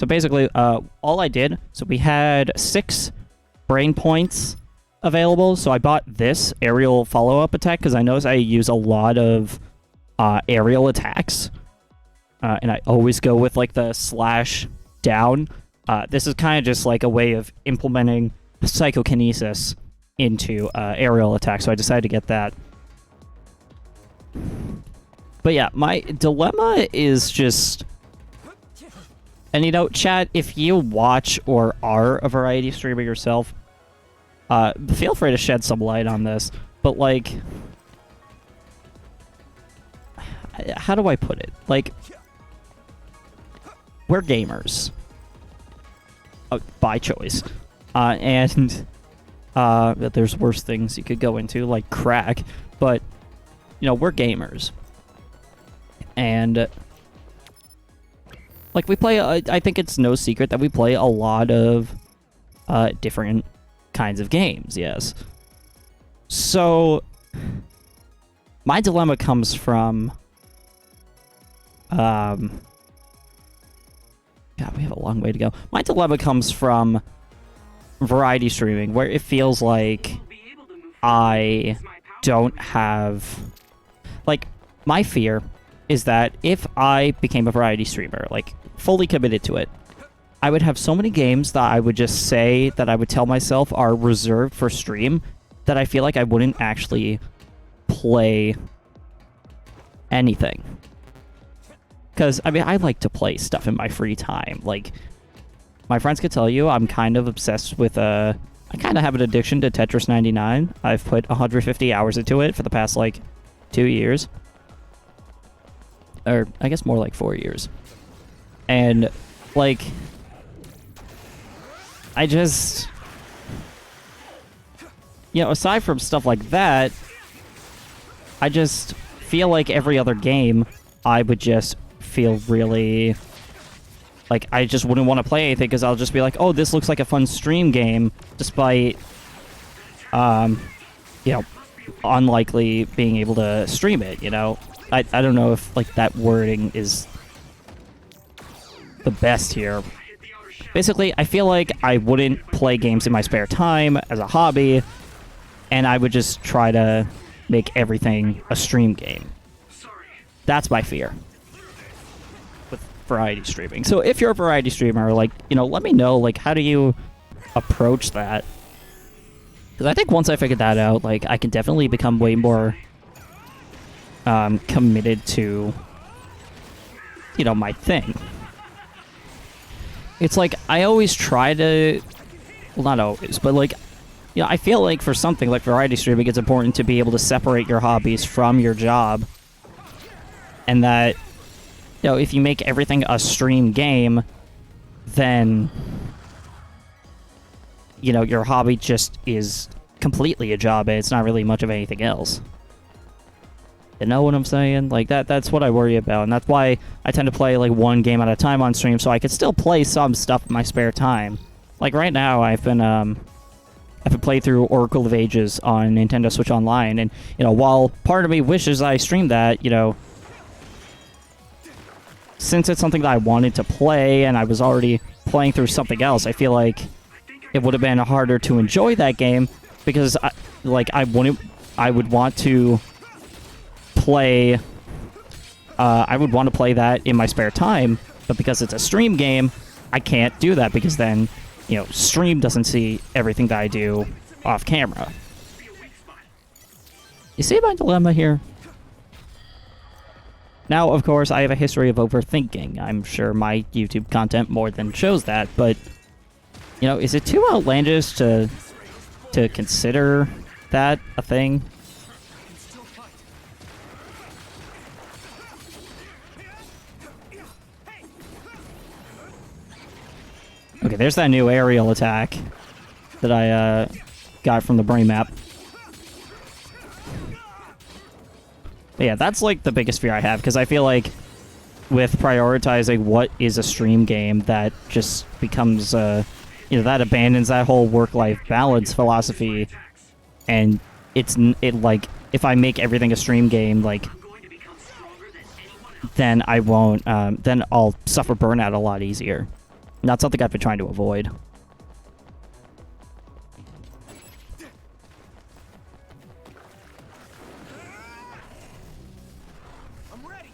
So basically, all I did, so we had 6 brain points available, so I bought this aerial follow-up attack because I noticed I use a lot of aerial attacks, and I always go with like the slash down. This is kind of just like a way of implementing psychokinesis into aerial attack, so I decided to get that. But yeah, my dilemma is just... And you know, chat, if you watch or are a variety streamer yourself, feel free to shed some light on this. But like... How do I put it? Like... We're gamers. By choice. And... there's worse things you could go into, like crack. But, you know, we're gamers. And... Like, we play... I think it's no secret that we play a lot of different kinds of games, yes. So... My dilemma comes from... God, we have a long way to go. My dilemma comes from variety streaming, where it feels like I don't have... Like, my fear is that if I became a variety streamer, like, fully committed to it, I would have so many games that I would just say that I would tell myself are reserved for stream that I feel like I wouldn't actually play anything. Because, I mean, I like to play stuff in my free time. Like, my friends could tell you I'm kind of obsessed with, I kind of have an addiction to Tetris 99. I've put 150 hours into it for the past, like, 2 years. Or, I guess more like 4 years. And, like, I just... You know, aside from stuff like that, I just feel like every other game, I would just feel really... Like, I just wouldn't want to play anything because I'll just be like, oh, this looks like a fun stream game, despite, you know, unlikely being able to stream it, you know? I don't know if, like, that wording is the best here. Basically, I feel like I wouldn't play games in my spare time as a hobby, and I would just try to make everything a stream game. That's my fear with variety streaming. So if you're a variety streamer, like, you know, let me know, like, how do you approach that? Because I think once I figured that out, like, I can definitely become way more committed to, you know, my thing. It's like, I always try to... Well, not always, but, like, you know, I feel like for something like variety streaming, it's important to be able to separate your hobbies from your job. And that, you know, if you make everything a stream game, then, you know, your hobby just is completely a job, and it's not really much of anything else. You know what I'm saying? Like, that's what I worry about, and that's why I tend to play, like, one game at a time on stream, so I can still play some stuff in my spare time. Like, right now, I've been playing through Oracle of Ages on Nintendo Switch Online, and, you know, while part of me wishes I streamed that, you know, since it's something that I wanted to play, and I was already playing through something else, I feel like it would have been harder to enjoy that game, because, I would want to play... I would want to play that in my spare time, but because it's a stream game, I can't do that, because then, you know, stream doesn't see everything that I do off camera. You see my dilemma here? Now, of course, I have a history of overthinking. I'm sure my YouTube content more than shows that, but, you know, is it too outlandish to consider that a thing? Okay, there's that new aerial attack that I got from the brain map. But yeah, that's like the biggest fear I have, because I feel like with prioritizing what is a stream game, that just becomes, you know, that abandons that whole work-life balance philosophy, and it like, if I make everything a stream game, like, then I won't, then I'll suffer burnout a lot easier. Not something I've been trying to avoid. I'm ready.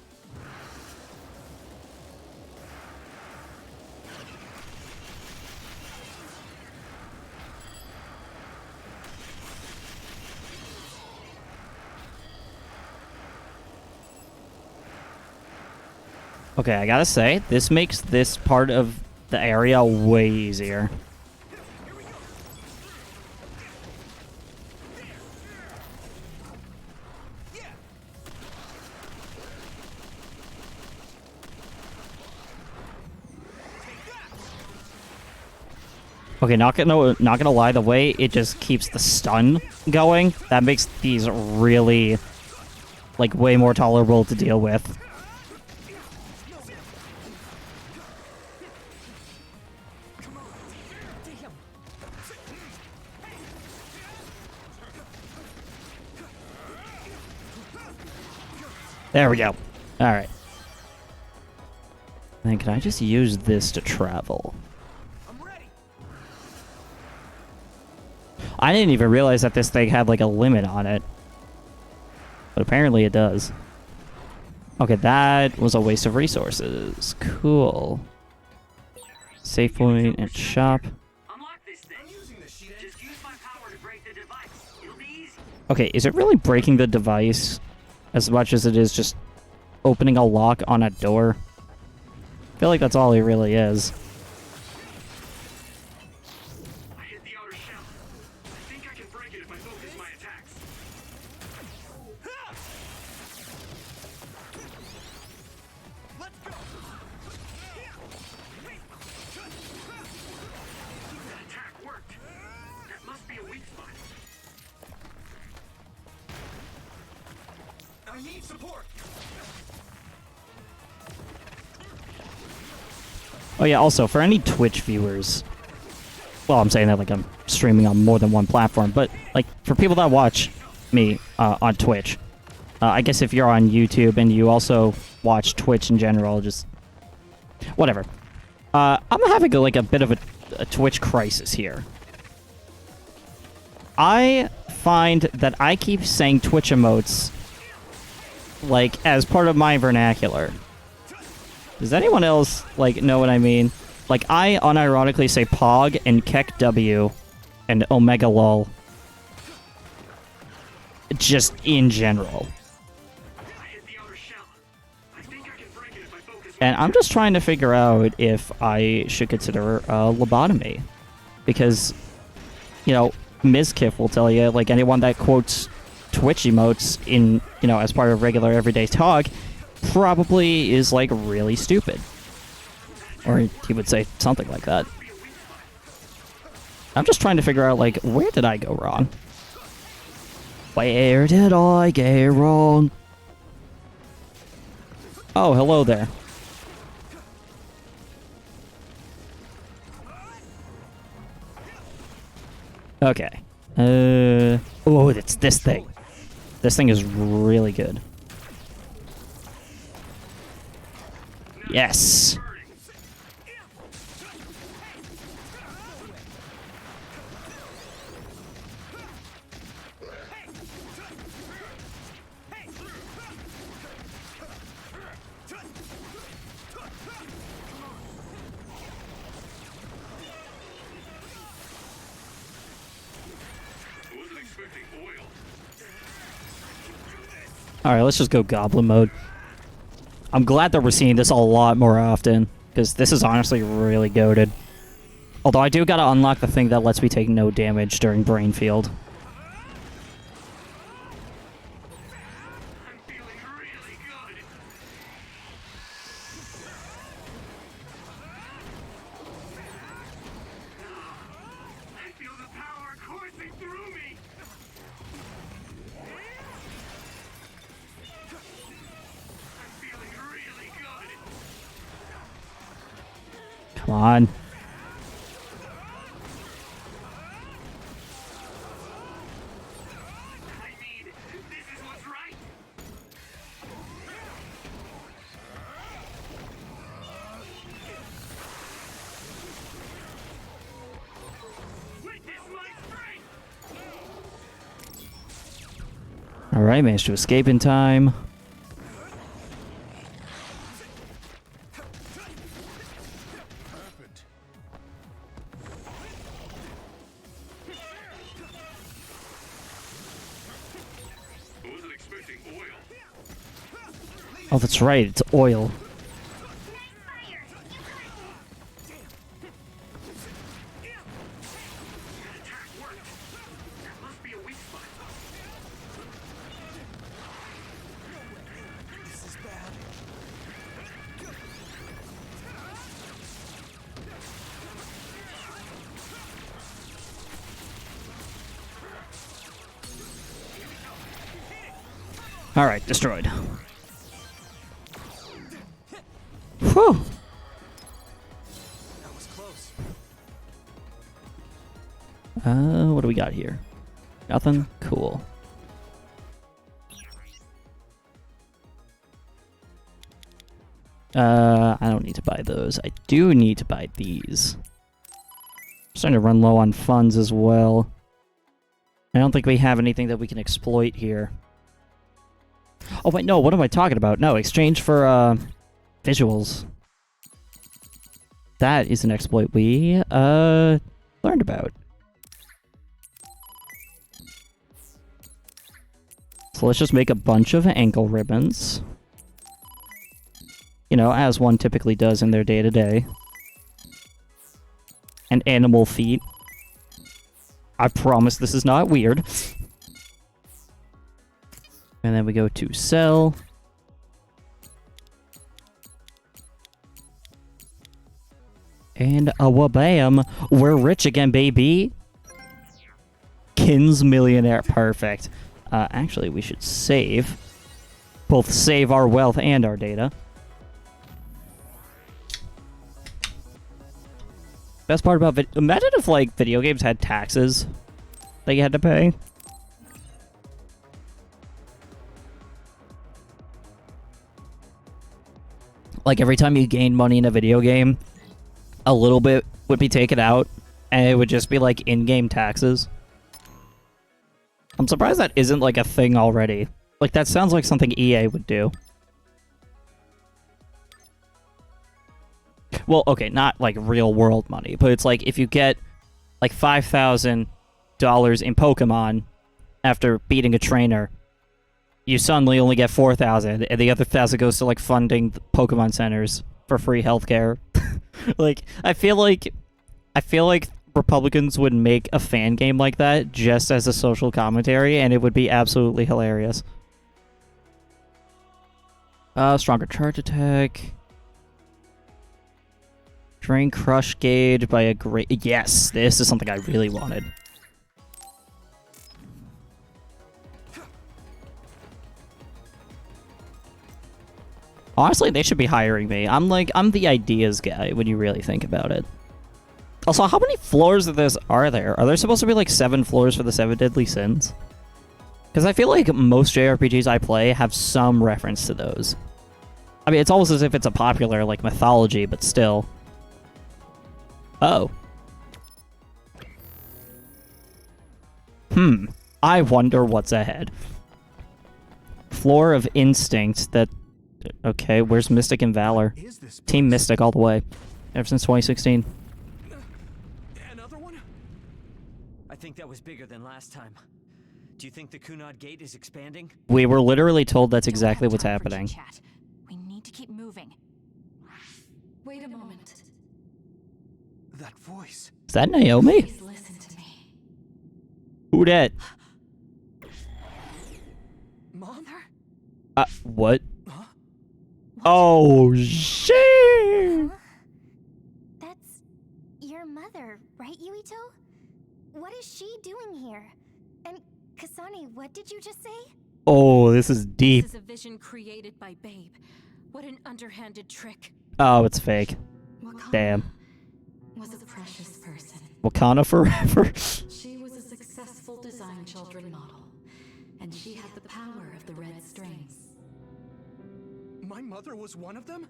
Okay, I gotta say, this makes this part of the area way easier. Okay, not gonna lie, the way it just keeps the stun going, that makes these really, like, way more tolerable to deal with. There we go. Alright. Then can I just use this to travel? I'm ready. I didn't even realize that this thing had like a limit on it. But apparently it does. Okay, that was a waste of resources. Cool. Save point and shop. Unlock this thing. Just use my power to break the device. It'll be easy. Okay, is it really breaking the device as much as it is just opening a lock on a door? I feel like that's all it really is. I hit the outer shell. I think I can break it if I focus my attacks. Let's go. That attack worked. That must be a weak spot. I need support. Oh yeah, also, for any Twitch viewers... Well, I'm saying that like I'm streaming on more than one platform, but like for people that watch me on Twitch, I guess if you're on YouTube and you also watch Twitch in general, just... Whatever. I'm having like a bit of a Twitch crisis here. I find that I keep saying Twitch emotes like as part of my vernacular. Does anyone else, like, know what I mean? Like, I unironically say Pog and Kek W and Omega Lol. Just in general. And I'm just trying to figure out if I should consider lobotomy. Because, you know, Ms. Kiff will tell you, like, anyone that quotes Twitch emotes in, you know, as part of regular everyday talk probably is, like, really stupid. Or he would say something like that. I'm just trying to figure out, like, where did I go wrong? Where did I get wrong? Oh, hello there. Okay. Oh, it's this thing. This thing is really good. Yes. Alright, let's just go Goblin mode. I'm glad that we're seeing this a lot more often, because this is honestly really goated. Although I do gotta unlock the thing that lets me take no damage during Brain Field. I'm feeling really good. I feel the power coursing through me. I'm feeling really good. Come on. I mean, this is what's right. Alright, managed to escape in time. Wasn't expecting oil. Oh, that's right, it's oil. Attack worked. That must be a weak spot. This is bad. Alright, destroyed. Whew! That was close. What do we got here? Nothing? Cool. I don't need to buy those. I do need to buy these. I'm starting to run low on funds as well. I don't think we have anything that we can exploit here. Oh wait, no, what am I talking about? No, exchange for, visuals. That is an exploit we, learned about. So let's just make a bunch of ankle ribbons. You know, as one typically does in their day-to-day. And animal feet. I promise this is not weird. And then we go to sell. And wabam, we're rich again, baby. Kin's millionaire, perfect. Actually, we should save. Both save our wealth and our data. Best part about imagine if, like, video games had taxes that you had to pay. Like, every time you gain money in a video game, a little bit would be taken out, and it would just be, like, in-game taxes. I'm surprised that isn't, like, a thing already. Like, that sounds like something EA would do. Well, okay, not, like, real-world money, but it's like, if you get, like, $5,000 in Pokemon after beating a trainer, you suddenly only get $4,000, and the other $1,000 goes to, like, funding the Pokemon centers for free healthcare. Like, I feel like Republicans would make a fan game like that just as a social commentary, and it would be absolutely hilarious. Stronger charge attack. Drain crush gauge by a great... Yes, this is something I really wanted. Honestly, they should be hiring me. I'm the ideas guy when you really think about it. Also, how many floors of this are there? Are there supposed to be like 7 floors for the 7 Deadly Sins? Because I feel like most JRPGs I play have some reference to those. I mean, it's almost as if it's a popular, like, mythology, but still. Oh. I wonder what's ahead. Floor of Instinct that... Okay, where's Mystic and Valor? Team Mystic all the way. Ever since 2016. Another one? I think that was bigger than last time. Do you think the Kunad Gate is expanding? We were literally told that's exactly what's happening. We need to keep moving. Wait a moment. That voice. Is that Naomi? Please listen to me. Who dat? Mom? What? Huh? Oh, shit! That's your mother, right, Yuito? What is she doing here? And Kasane, what did you just say? Oh, this is deep. This is a vision created by Babe. What an underhanded trick. Oh, it's fake. Wakana Damn. was a precious person. Wakana forever. She was a successful design children model, and she had the power of the red strings. My mother was one of them?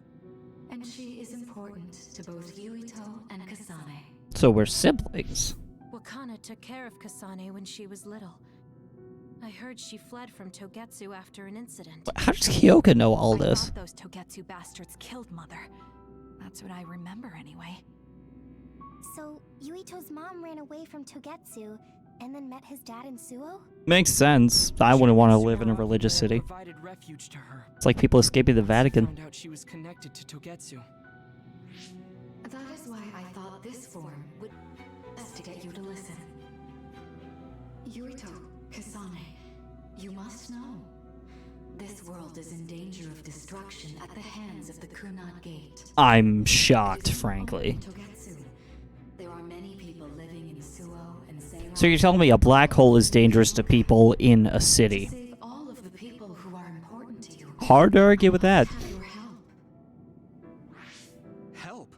And she is important to both Yuito and Kasane. So we're siblings. Wakana took care of Kasane when she was little. I heard she fled from Togetsu after an incident. But how does Kyoka know all I this? thought those Togetsu bastards killed Mother. That's what I remember anyway. So, Yuito's mom ran away from Togetsu and then met his dad in Suo? Makes sense. I wouldn't want to live in a religious city. Provided refuge to her. It's like people escaping the Vatican. Found out she was connected to Togetsu. That is why I thought this form would best to get you to listen. Yuito, Kasane, you must know. This world is in danger of destruction at the hands of the Kunad Gate. I'm shocked, frankly. Togetsu. There are many people living in Suo and Seira. So you're telling me a black hole is dangerous to people in a city? Save all of the people who are important to you. Hard to argue with that. Have your help. Help?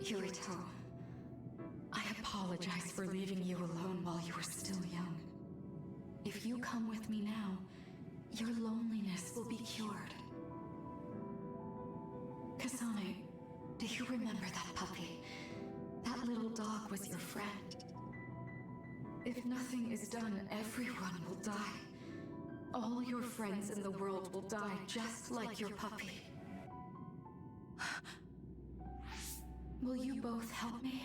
Yuito, I apologize for leaving you alone while you were still young. If you come with me now, your loneliness will be cured. Kasane, do you remember that puppy? That little dog was your friend. If nothing is done, everyone will die. All your friends in the world will die just like your puppy. Will you both help me?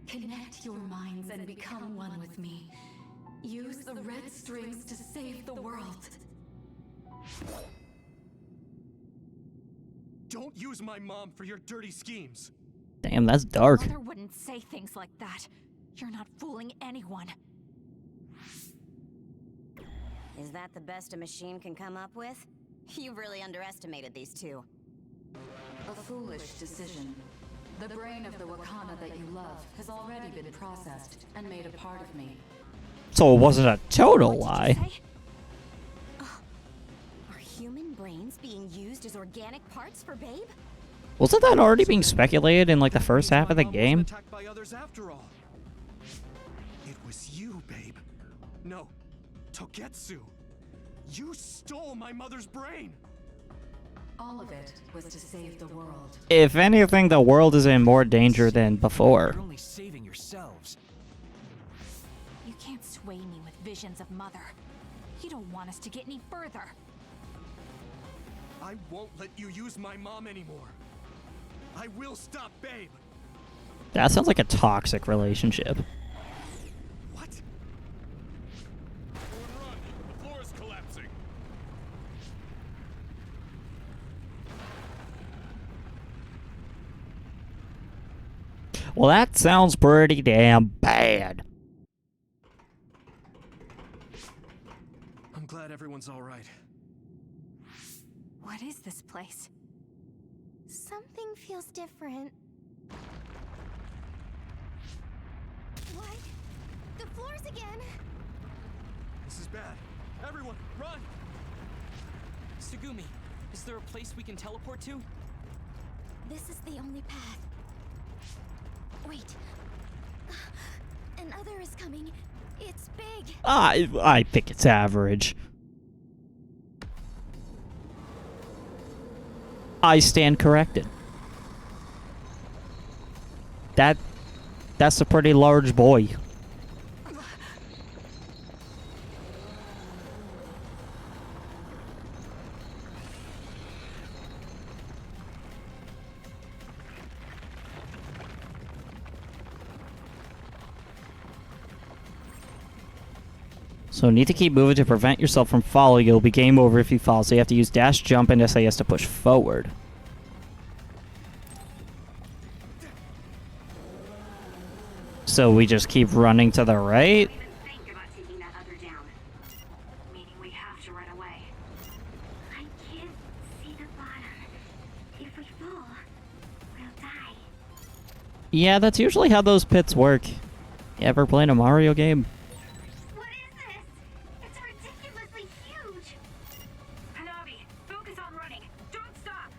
Connect your minds and become one with me. Use the red strings to save the world. Don't use my mom for your dirty schemes. Damn, that's dark. Mother wouldn't say things like that. You're not fooling anyone. Is that the best a machine can come up with? You really underestimated these two. A foolish decision. The brain of the Wakana that you love has already been processed and made a part of me. So it wasn't a total lie. Are human brains being used as organic parts for Babe? Wasn't that already being speculated in like the first half of the My mom game? wasn't attacked by others after all. It was you, babe. No, Togetsu. You stole my mother's brain. All of it was to save the world. If anything, the world is in more danger than before. You're only saving yourselves. You can't sway me with visions of Mother. You don't want us to get any further. I won't let you use my mom anymore. I will stop Babe. That sounds like a toxic relationship. What? Run! The floor is collapsing. Well, that sounds pretty damn bad. I'm glad everyone's all right. What is this place? Something feels different. What? The floors again! This is bad. Everyone, run! Sugumi, is there a place we can teleport to? This is the only path. Wait. Another is coming. It's big. I think it's average. I stand corrected. That's a pretty large boy. So need to keep moving to prevent yourself from falling. It'll be game over if you fall. So you have to use dash, jump, and SAS to push forward. So we just keep running to the right? Don't even think about taking that other down. Meaning we have to run away. I can't see the bottom. If we fall, we'll die. Yeah, that's usually how those pits work. You ever played a Mario game? What is this? It's ridiculously huge. Hanabi, focus on running. Don't stop.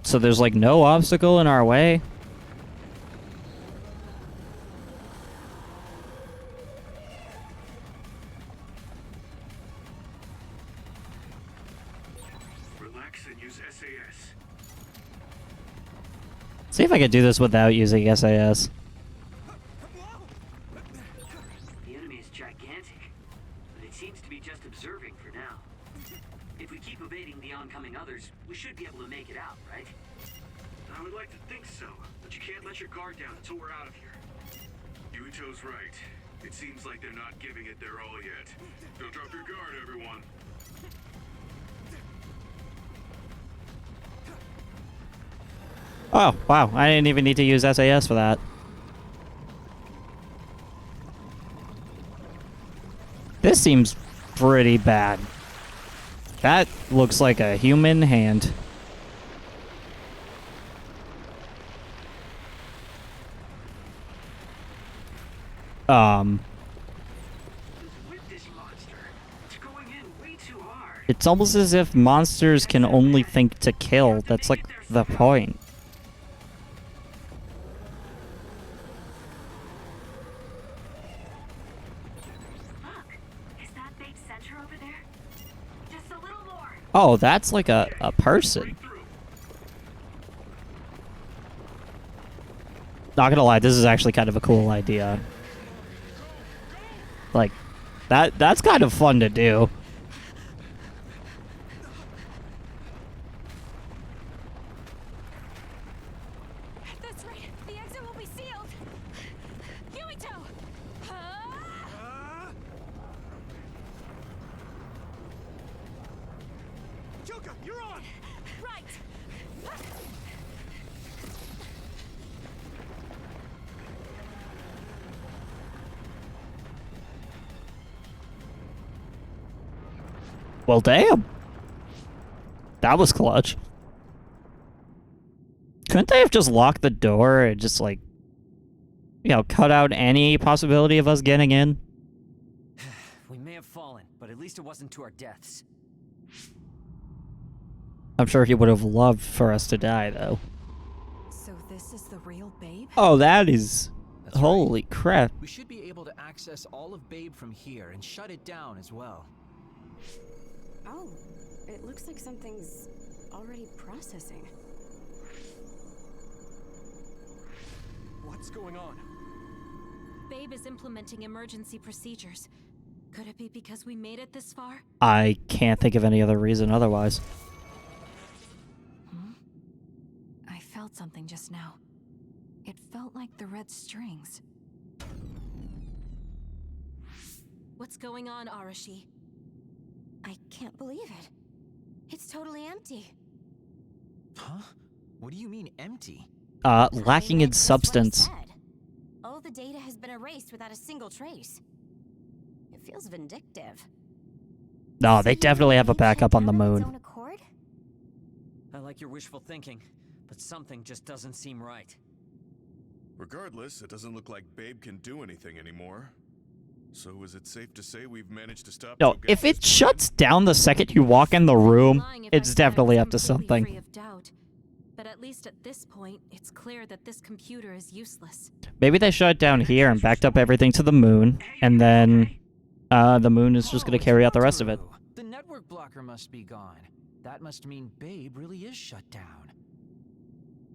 So there's like no obstacle in our way? Relax and use SAS. See if I can do this without using SAS. The enemy like to think so, but you can't let your guard down until we're out of here. Yuito's right. It seems like they're not giving it their all yet. Don't drop your guard, everyone. Oh, wow. I didn't even need to use SAS for that. This seems pretty bad. That looks like a human hand. With this monster, it's going in way too hard. It's almost as if monsters can only think to kill. That's like the point. Look, is that big center over there? Just a little more. Oh, that's like a person. Not gonna lie, this is actually kind of a cool idea. Like, that's kind of fun to do. That's right. The exit will be sealed. Yuito! Joker, you're on! Right. Well, damn. That was clutch. Couldn't they have just locked the door and just, like, you know, cut out any possibility of us getting in? We may have fallen, but at least it wasn't to our deaths. I'm sure he would have loved for us to die, though. So this is the real Babe? Oh, that is... That's Holy crap. We should be able to access all of Babe from here and shut it down as well. Oh, it looks like something's already processing. What's going on? Babe is implementing emergency procedures. Could it be because we made it this far? I can't think of any other reason otherwise. I felt something just now. It felt like the red strings. What's going on, Arashi? I can't believe it. It's totally empty. Huh? What do you mean empty? Lacking in That's what it substance. said. All the data has been erased without a single trace. It feels vindictive. No, they So you definitely have a think backup on the shut down of its moon. own accord? I like your wishful thinking, but something just doesn't seem right. Regardless, it doesn't look like Babe can do anything anymore. So is it safe to say we've managed to stop... No, if it shuts down the second you walk in the room, it's definitely up to something. Free of doubt. But at least at this point, it's clear that this computer is useless. Maybe they shut it down here and backed up everything to the moon, and then the moon is just going to carry out the rest of it. The network blocker must be gone. That must mean Babe really is shut down.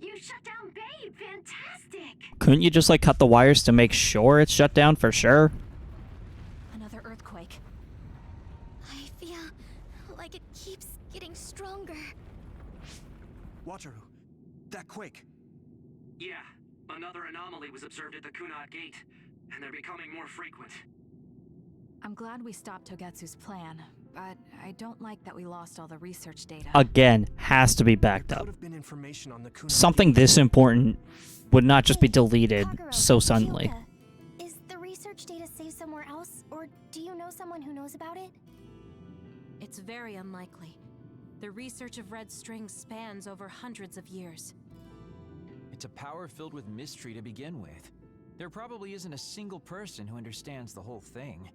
You shut down Babe! Fantastic! Couldn't you just, like, cut the wires to make sure it's shut down for sure? Another earthquake. I feel like it keeps getting stronger. Wataru, that quake. Yeah, another anomaly was observed at the Kunad Gate, and they're becoming more frequent. I'm glad we stopped Togetsu's plan, but I don't like that we lost all the research data. Again, has to be backed There up. could have been information on the Kunad Something Gate. this important would not just be Hey, deleted Kagero, so suddenly. Kyoka, is the research data saved somewhere else, or do you know someone who knows about it? It's very unlikely. The research of red strings spans over hundreds of years. It's a power filled with mystery to begin with. There probably isn't a single person who understands the whole thing.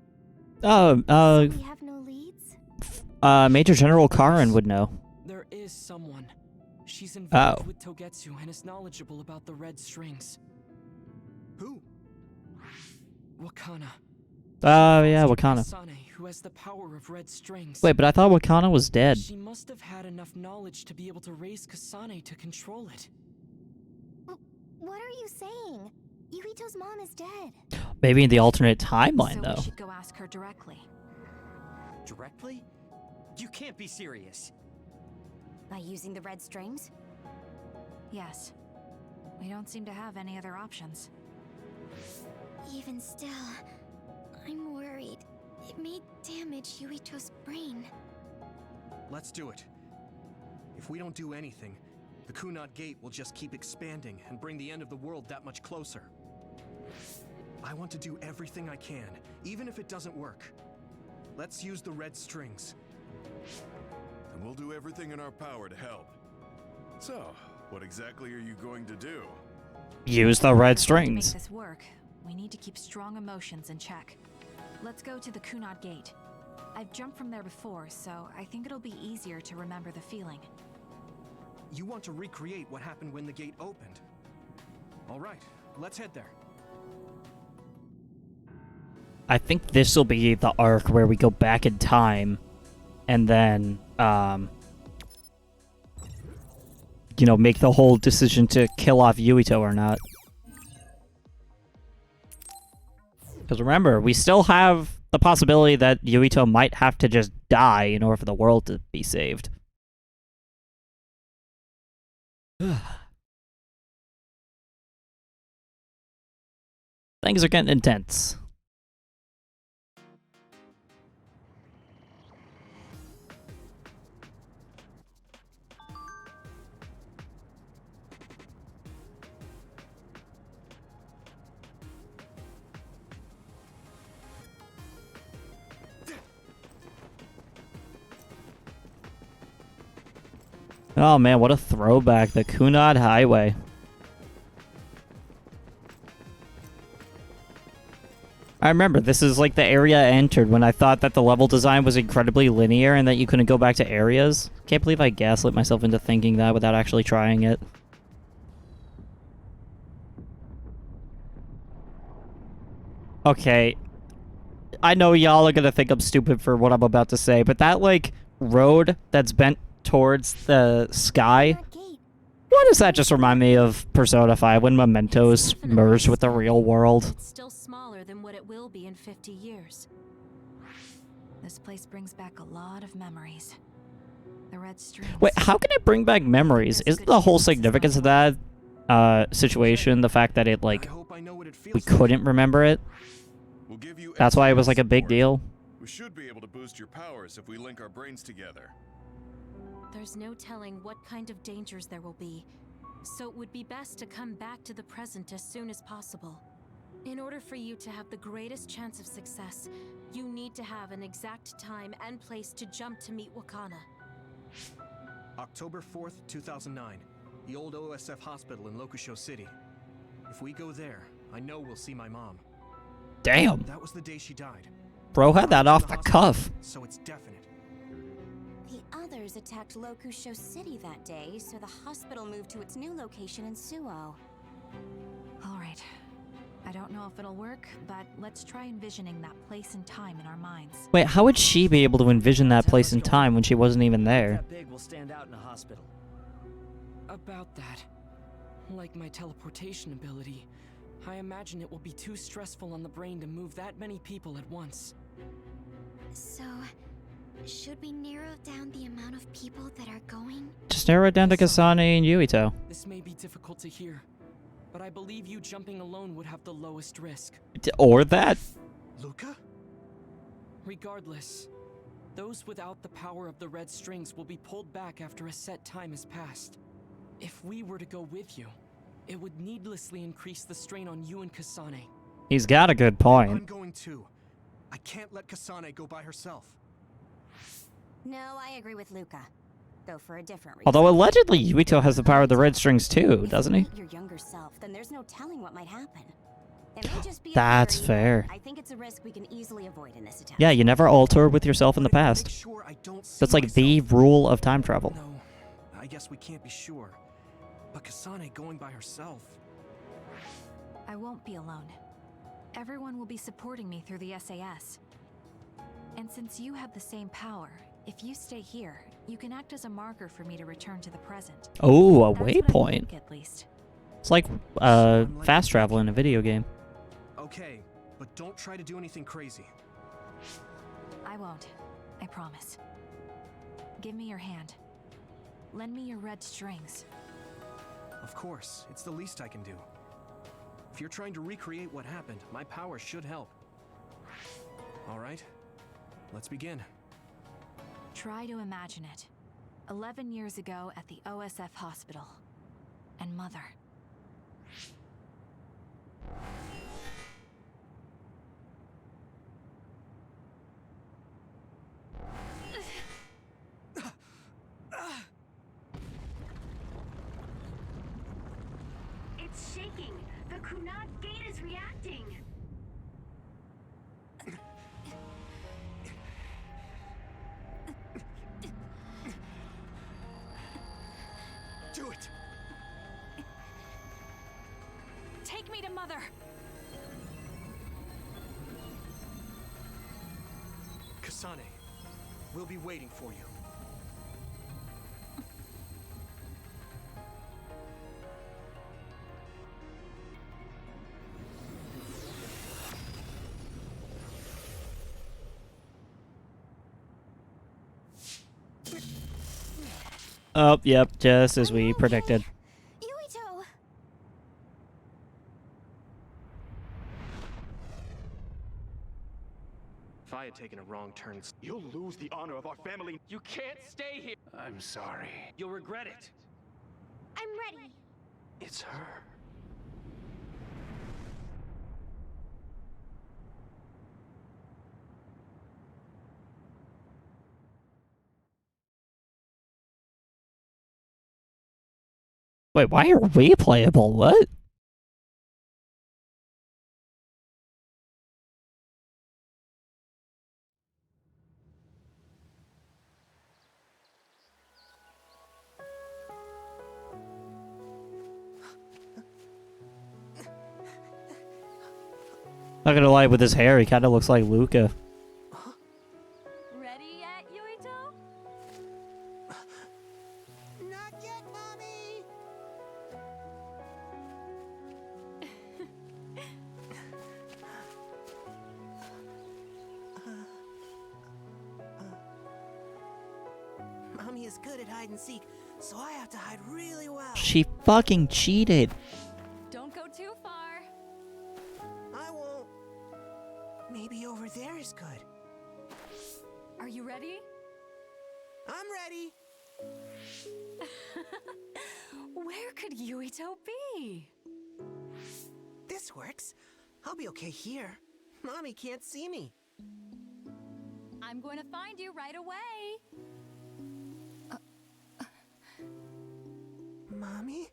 We have no leads? Major General Karin would know. There is someone. She's involved Oh. with Togetsu and is knowledgeable about the red strings. Who? Wakana. Yeah, Wakana. Kasane, who has the power of red strings. Wait, but I thought Wakana was dead. She must have had enough knowledge to be able to raise Kasane to control it. What are you saying? Yuito's mom is dead. Maybe in the alternate timeline, So though. we should go ask her directly. Directly? You can't be serious. By using the red strings? Yes. We don't seem to have any other options. Even still, I'm worried. It may damage Yuito's brain. Let's do it. If we don't do anything, the Kunad Gate will just keep expanding and bring the end of the world that much closer. I want to do everything I can, even if it doesn't work. Let's use the red strings. And we'll do everything in our power to help. So, what exactly are you going to do? Use the red To strings. make this work, we need to keep strong emotions in check. Let's go to the Kunad Gate. I've jumped from there before, so I think it'll be easier to remember the feeling. You want to recreate what happened when the gate opened? All right, let's head there. I think this will be the arc where we go back in time and then, you know, make the whole decision to kill off Yuito or not. Because remember, we still have the possibility that Yuito might have to just die in order for the world to be saved. Things are getting intense. Oh man, what a throwback. The Kunad Highway. I remember, this is like the area I entered when I thought that the level design was incredibly linear and that you couldn't go back to areas. Can't believe I gaslit myself into thinking that without actually trying it. Okay. I know y'all are gonna think I'm stupid for what I'm about to say, but that, like, road that's bent towards the sky, why does that just remind me of Persona 5 when Mementos merged with the real world? It's still smaller than what it will be in 50 years. This place brings back a lot of memories. The red strings. Wait, how can it bring back memories? Isn't the whole significance of that situation the fact that it, like, we couldn't remember it? We'll give you That's why it was, like, a big support. deal? We should be able to boost your powers if we link our brains together. There's no telling what kind of dangers there will be, so it would be best to come back to the present as soon as possible. In order for you to have the greatest chance of success, you need to have an exact time and place to jump to meet Wakana. October 4th, 2009. The old OSF hospital in Lokusho City. If we go there, I know we'll see my mom. Damn. That was the day she died. Bro had that off the cuff. So it's definite. The others attacked Lokusho City that day, so the hospital moved to its new location in Suo. Alright. I don't know if it'll work, but let's try envisioning that place and time in our minds. Wait, how would she be able to envision that place and time when she wasn't even there? That big will stand out in a hospital. About that. Like my teleportation ability, I imagine it will be too stressful on the brain to move that many people at once. So, should we narrow down the amount of people that are going? Just narrow it down to Kasane and Yuito. This may be difficult to hear, but I believe you jumping alone would have the lowest risk. Or that. Luca? Regardless, those without the power of the red strings will be pulled back after a set time has passed. If we were to go with you, it would needlessly increase the strain on you and Kasane. He's got a good I'm point. going too. I can't let Kasane go by herself. No, I agree with Luca. Though for a different reason. Although allegedly Yuito has the power of the red strings too, doesn't he? If you meet your younger self, then there's no telling what might happen. It may just be a That's theory, fair. but I think it's a risk we can easily avoid in this attempt. Yeah, you never alter with yourself in the past. Sure, I don't see That's like the rule of time travel. No, I guess we can't be sure. But Kasane going by herself. I won't be alone. Everyone will be supporting me through the SAS. And since you have the same power, if you stay here, you can act as a marker for me to return to the present. Oh, a That's what I waypoint. think, at least. It's like fast travel in a video game. Okay, but don't try to do anything crazy. I won't. I promise. Give me your hand. Lend me your red strings. Of course, it's the least I can do. If you're trying to recreate what happened, my power should help. All right, let's begin. Try to imagine it. 11 years ago at the OSF hospital. And Mother. It's shaking. The Kunad Gate is reacting. Do it! Take me to Mother! Kasane, we'll be waiting for you. Oh, yep, just as we predicted. Yuito! If I had taken a wrong turn, You'll lose the honor of our family. You can't stay here. I'm sorry. You'll regret it. I'm ready. it's her. Wait, why are we playable? What? Not gonna lie, with his hair, he kind of looks like Luca. Ready yet, Yuito? Not yet, Mommy! Mommy is good at hide and seek, so I have to hide really well. She fucking cheated. Don't go too far. I won't. Maybe over there is good. Are you ready? I'm ready. Where could Yuito be? This works. I'll be okay here. Mommy can't see me. I'm going to find you right away. Mommy?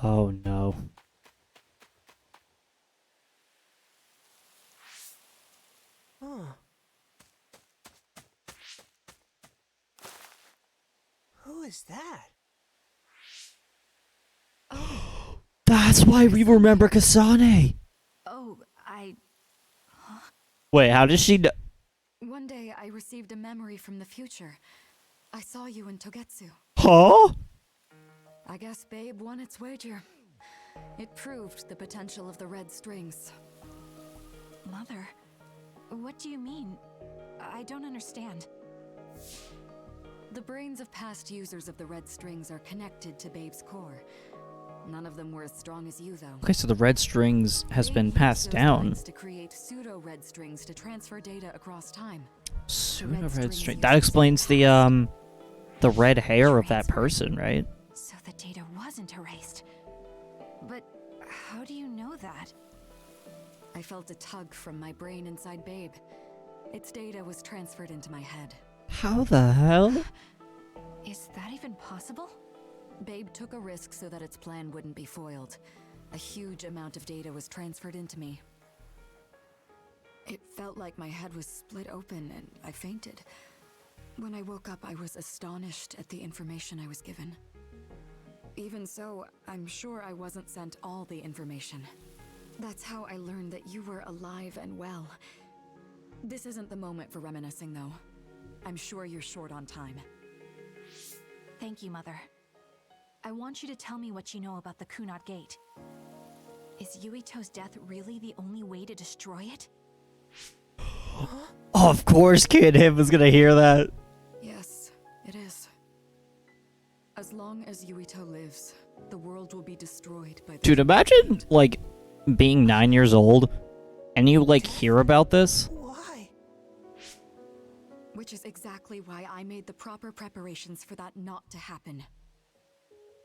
Oh no. Huh. Who is that? That's why we remember Kasane. Oh, Wait, how does she know? One day I received a memory from the future. I saw you in Togetsu. Huh? I guess Babe won its wager. It proved the potential of the red strings. Mother, what do you mean? I don't understand. The brains of past users of the red strings are connected to Babe's core. None of them were as strong as you, though. Okay, so the red strings has been Babe passed used those down. brains to create pseudo-red strings to transfer data across time. Pseudo red string. That explains the red hair of that person, right? So the data wasn't erased. But how do you know that? I felt a tug from my brain inside Babe. Its data was transferred into my head. How the hell? Is that even possible? Babe took a risk so that its plan wouldn't be foiled. A huge amount of data was transferred into me. It felt like my head was split open and I fainted. When I woke up, I was astonished at the information I was given. Even so, I'm sure I wasn't sent all the information. That's how I learned that you were alive and well. This isn't the moment for reminiscing, though. I'm sure you're short on time. Thank you, Mother. I want you to tell me what you know about the Kunad Gate. Is Yuito's death really the only way to destroy it? Of course Kid Him was gonna hear that. as Yuito lives, the world will be destroyed by the... Dude, imagine, like, being 9 years old, and you, like, hear about this. Why? Which is exactly why I made the proper preparations for that not to happen.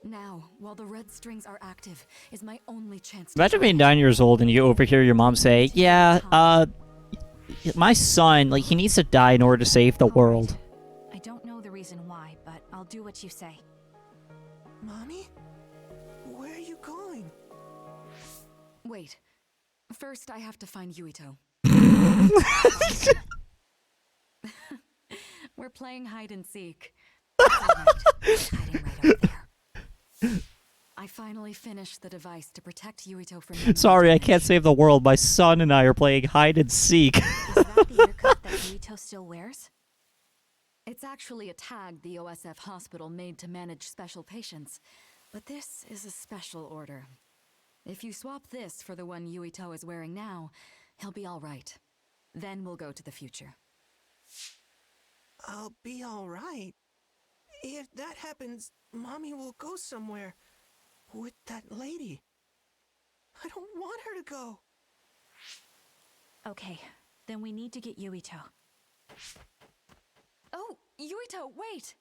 Now, while the red strings are active, is my only chance to... Imagine being 9 years old and you overhear your mom say, yeah, my son, like, he needs to die in order to save the world. I don't know the reason why, but I'll do what you say. Mommy? Where are you going? Wait. First, I have to find Yuito. We're playing hide and seek. Hiding right over there. I finally finished the device to protect Yuito from... Sorry, I can't save the world. My son and I are playing hide and seek. Is that the ear cuff that Yuito still wears? It's actually a tag the OSF hospital made to manage special patients. But this is a special order. If you swap this for the one Yuito is wearing now, he'll be all right. Then we'll go to the future. I'll be all right. If that happens, Mommy will go somewhere. With that lady. I don't want her to go. Okay, then we need to get Yuito. Oh, Yuito, wait!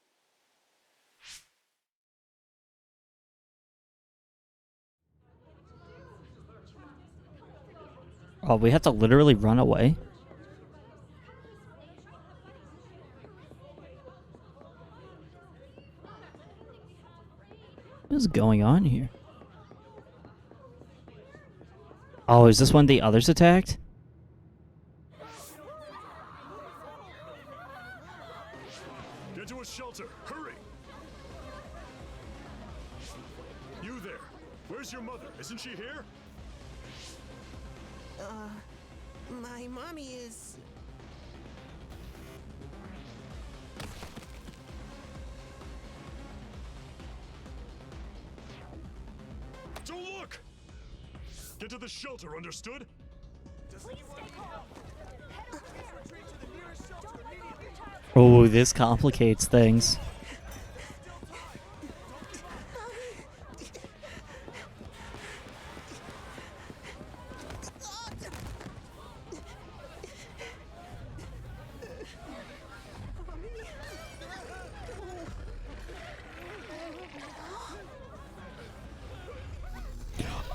Oh, we have to literally run away? What is going on here? Oh, is this when the others attacked? Get to a shelter. Hurry! You there. Where's your mother? Isn't she here? My mommy is... Don't look! Get to the shelter, understood? Oh, this complicates things.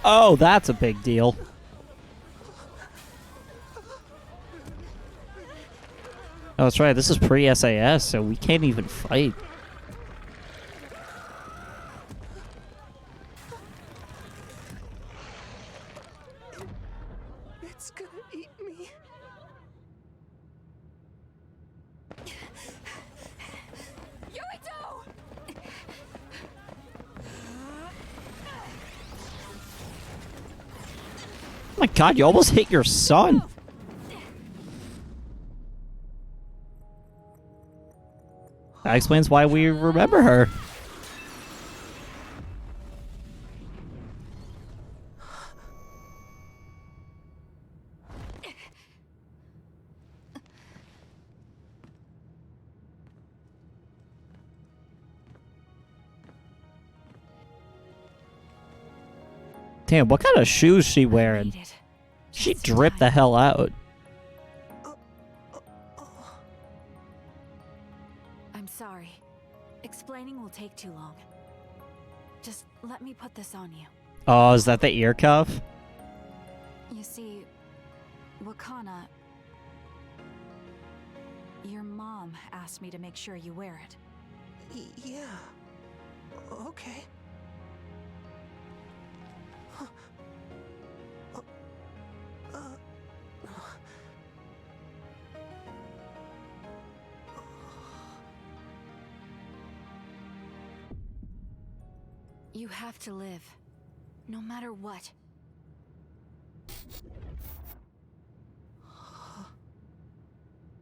Oh, that's a big deal. Oh, that's right. This is pre-SAS, so we can't even fight. It's gonna eat me. Yuito! Oh my god, you almost hit your son! That explains why we remember her. Damn, what kind of shoes is she wearing? She dripped the hell out. I'm sorry. Explaining will take too long. Just let me put this on you. Oh, is that the ear cuff? You see, Wakana... Your mom asked me to make sure you wear it. Yeah. Okay. You have to live, no matter what.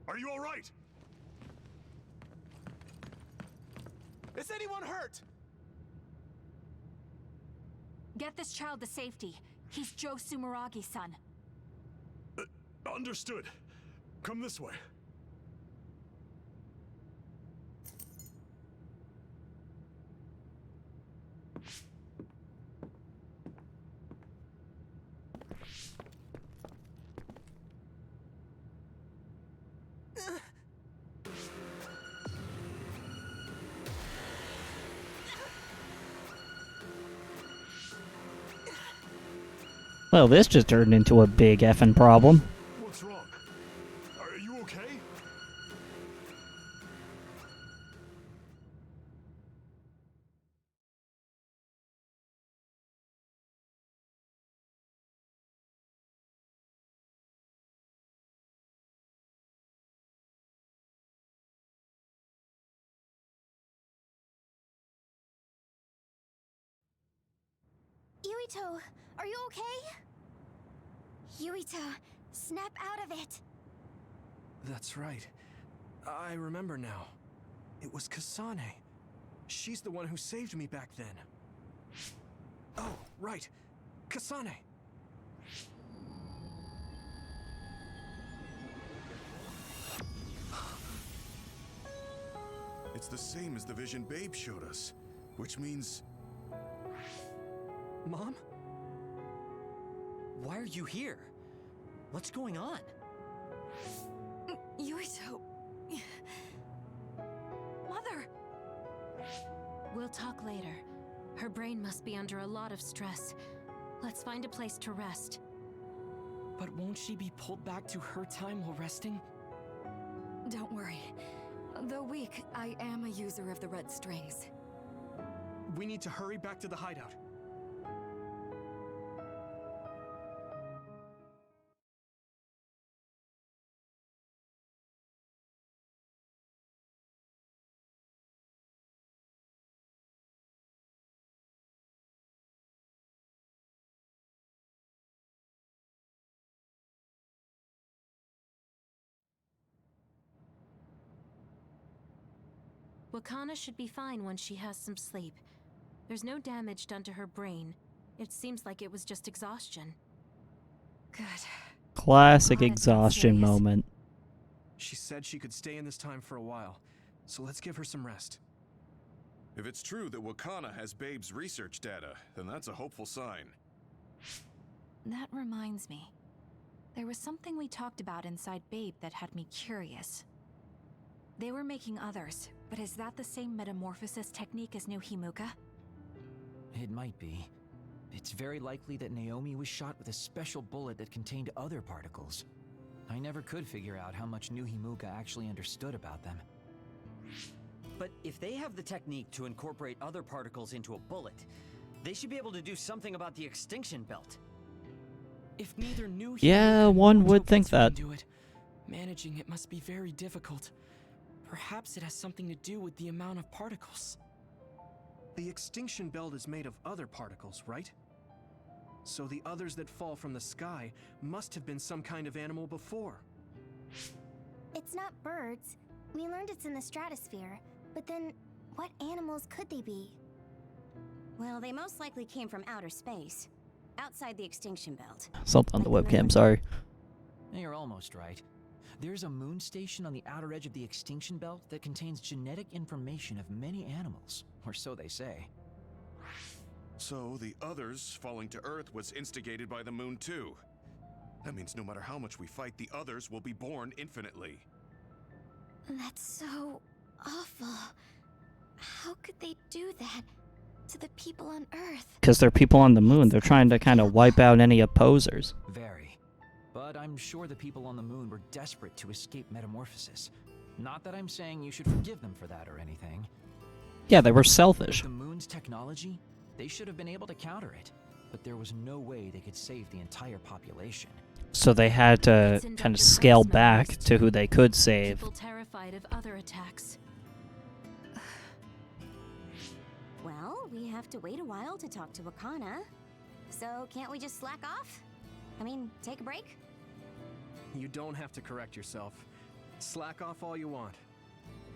Are you all right? Is anyone hurt? Get this child to safety. He's Joe Sumeragi's son. Understood. Come this way. Well, this just turned into a big effing problem. What's wrong? Are you okay? Yuito, are you okay? Yuito, snap out of it. That's right. I remember now. It was Kasane. She's the one who saved me back then. Oh, right. Kasane. It's the same as the vision Babe showed us, which means... Mom? Why are you here? What's going on? Yuito. Mother! We'll talk later. Her brain must be under a lot of stress. Let's find a place to rest. But won't she be pulled back to her time while resting? Don't worry. Though weak, I am a user of the red strings. We need to hurry back to the hideout. Wakana should be fine once she has some sleep. There's no damage done to her brain. It seems like it was just exhaustion. Good. Classic Glad it's not exhaustion serious. moment. She said she could stay in this time for a while, so let's give her some rest. If it's true that Wakana has Babe's research data, then that's a hopeful sign. That reminds me. There was something we talked about inside Babe that had me curious. They were making others, but is that the same metamorphosis technique as New Himuka? It might be. It's very likely that Naomi was shot with a special bullet that contained other particles. I never could figure out how much New Himuka actually understood about them. But if they have the technique to incorporate other particles into a bullet, they should be able to do something about the extinction belt. If neither New Yeah, Himuka one nor would think Togetsu that. can do it, managing it must be very difficult. Perhaps it has something to do with the amount of particles. The extinction belt is made of other particles, right? So the others that fall from the sky must have been some kind of animal before. It's not birds. We learned it's in the stratosphere. But then, what animals could they be? Well, they most likely came from outer space, outside the extinction belt. Something on the webcam, sorry. You're almost right. There's a moon station on the outer edge of the extinction belt that contains genetic information of many animals, or so they say. So the others falling to Earth was instigated by the moon too. That means no matter how much we fight, the others will be born infinitely. That's so awful. How could they do that to the people on Earth? Because they're people on the moon. They're trying to kind of wipe out any opposers. Very. But I'm sure the people on the moon were desperate to escape metamorphosis. Not that I'm saying you should forgive them for that or anything. Yeah, they were selfish. With the moon's technology, they should have been able to counter it. But there was no way they could save the entire population. So they had to kind of scale back to who they could save. People terrified of other attacks. Well, we have to wait a while to talk to Wakana. So can't we just slack off? I mean, take a break? You don't have to correct yourself. Slack off all you want.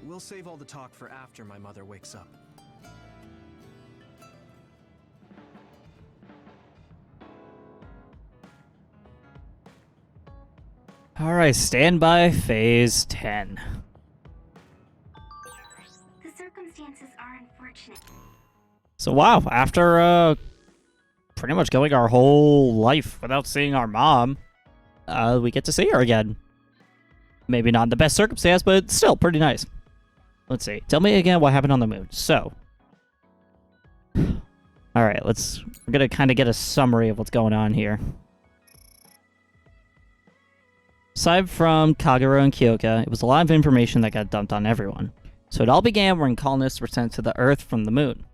We'll save all the talk for after my mother wakes up. Alright, stand by phase 10. The circumstances are unfortunate. So wow, after pretty much going our whole life without seeing our mom, we get to see her again. Maybe not in the best circumstance, but still pretty nice. Let's see. Tell me again what happened on the moon. So, all right, we're gonna kind of get a summary of what's going on here. Aside from Kagero and Kyoka, it was a lot of information that got dumped on everyone. So it all began when colonists were sent to the Earth from the moon.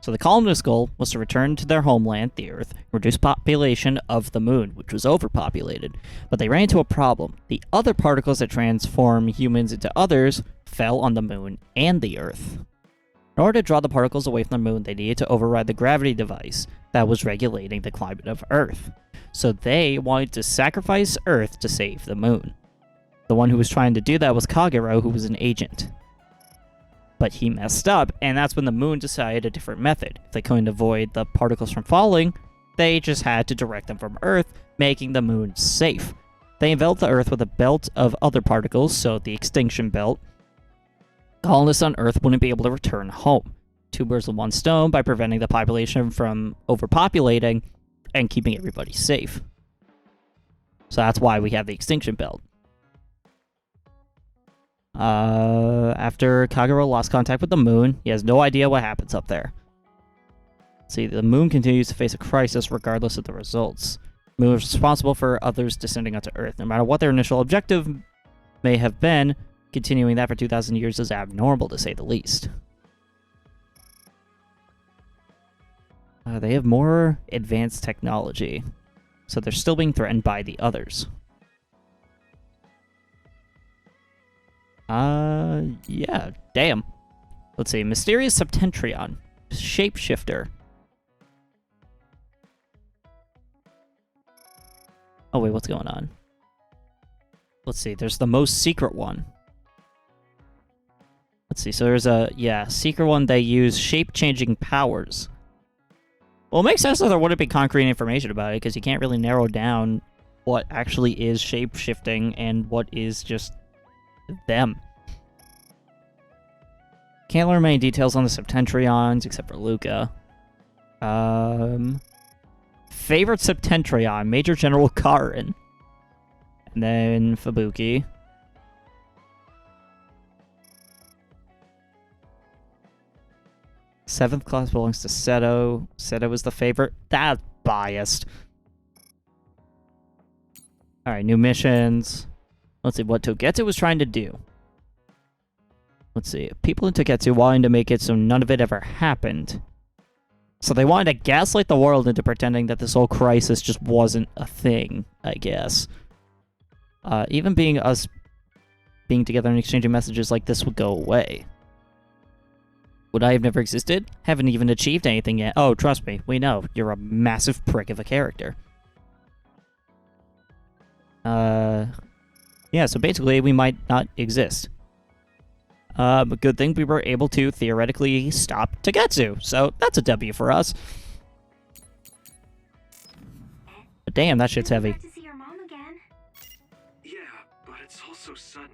So the colonists' goal was to return to their homeland, the Earth, and reduce population of the moon, which was overpopulated. But they ran into a problem. The other particles that transform humans into others fell on the moon and the Earth. In order to draw the particles away from the moon, they needed to override the gravity device that was regulating the climate of Earth. So they wanted to sacrifice Earth to save the moon. The one who was trying to do that was Kagero, who was an agent. But he messed up, and that's when the moon decided a different method. If they couldn't avoid the particles from falling, they just had to direct them from Earth, making the moon safe. They enveloped the Earth with a belt of other particles, so the extinction belt. Colonists on Earth wouldn't be able to return home. Two birds with one stone by preventing the population from overpopulating and keeping everybody safe. So that's why we have the extinction belt. After Kagero lost contact with the moon, he has no idea what happens up there. See, the moon continues to face a crisis regardless of the results. The moon is responsible for others descending onto Earth. No matter what their initial objective may have been, continuing that for 2,000 years is abnormal, to say the least. They have more advanced technology, so they're still being threatened by the others. Yeah, damn. Let's see, Mysterious Septentrion, Shapeshifter. Oh wait, what's going on? Let's see, there's the most secret one. Let's see, so there's a, secret one. They use shape-changing powers. Well, it makes sense that there wouldn't be concrete information about it, because you can't really narrow down what actually is shape-shifting and what is just them. Can't learn many details on the Septentrions, except for Luca. Favorite Septentrion, Major General Karin. And then Fubuki. Seventh class belongs to Seto. Seto is the favorite. That's biased. Alright, new missions. Let's see what Togetsu was trying to do. Let's see. People in Togetsu wanted to make it so none of it ever happened. So they wanted to gaslight the world into pretending that this whole crisis just wasn't a thing, I guess. Even being together and exchanging messages like this would go away. Would I have never existed? Haven't even achieved anything yet. Oh, trust me, we know. You're a massive prick of a character. Yeah, so basically we might not exist. But good thing we were able to theoretically stop Togetsu, so that's a W for us. But damn, that shit's heavy. To see your mom again. Yeah, but it's all so sudden.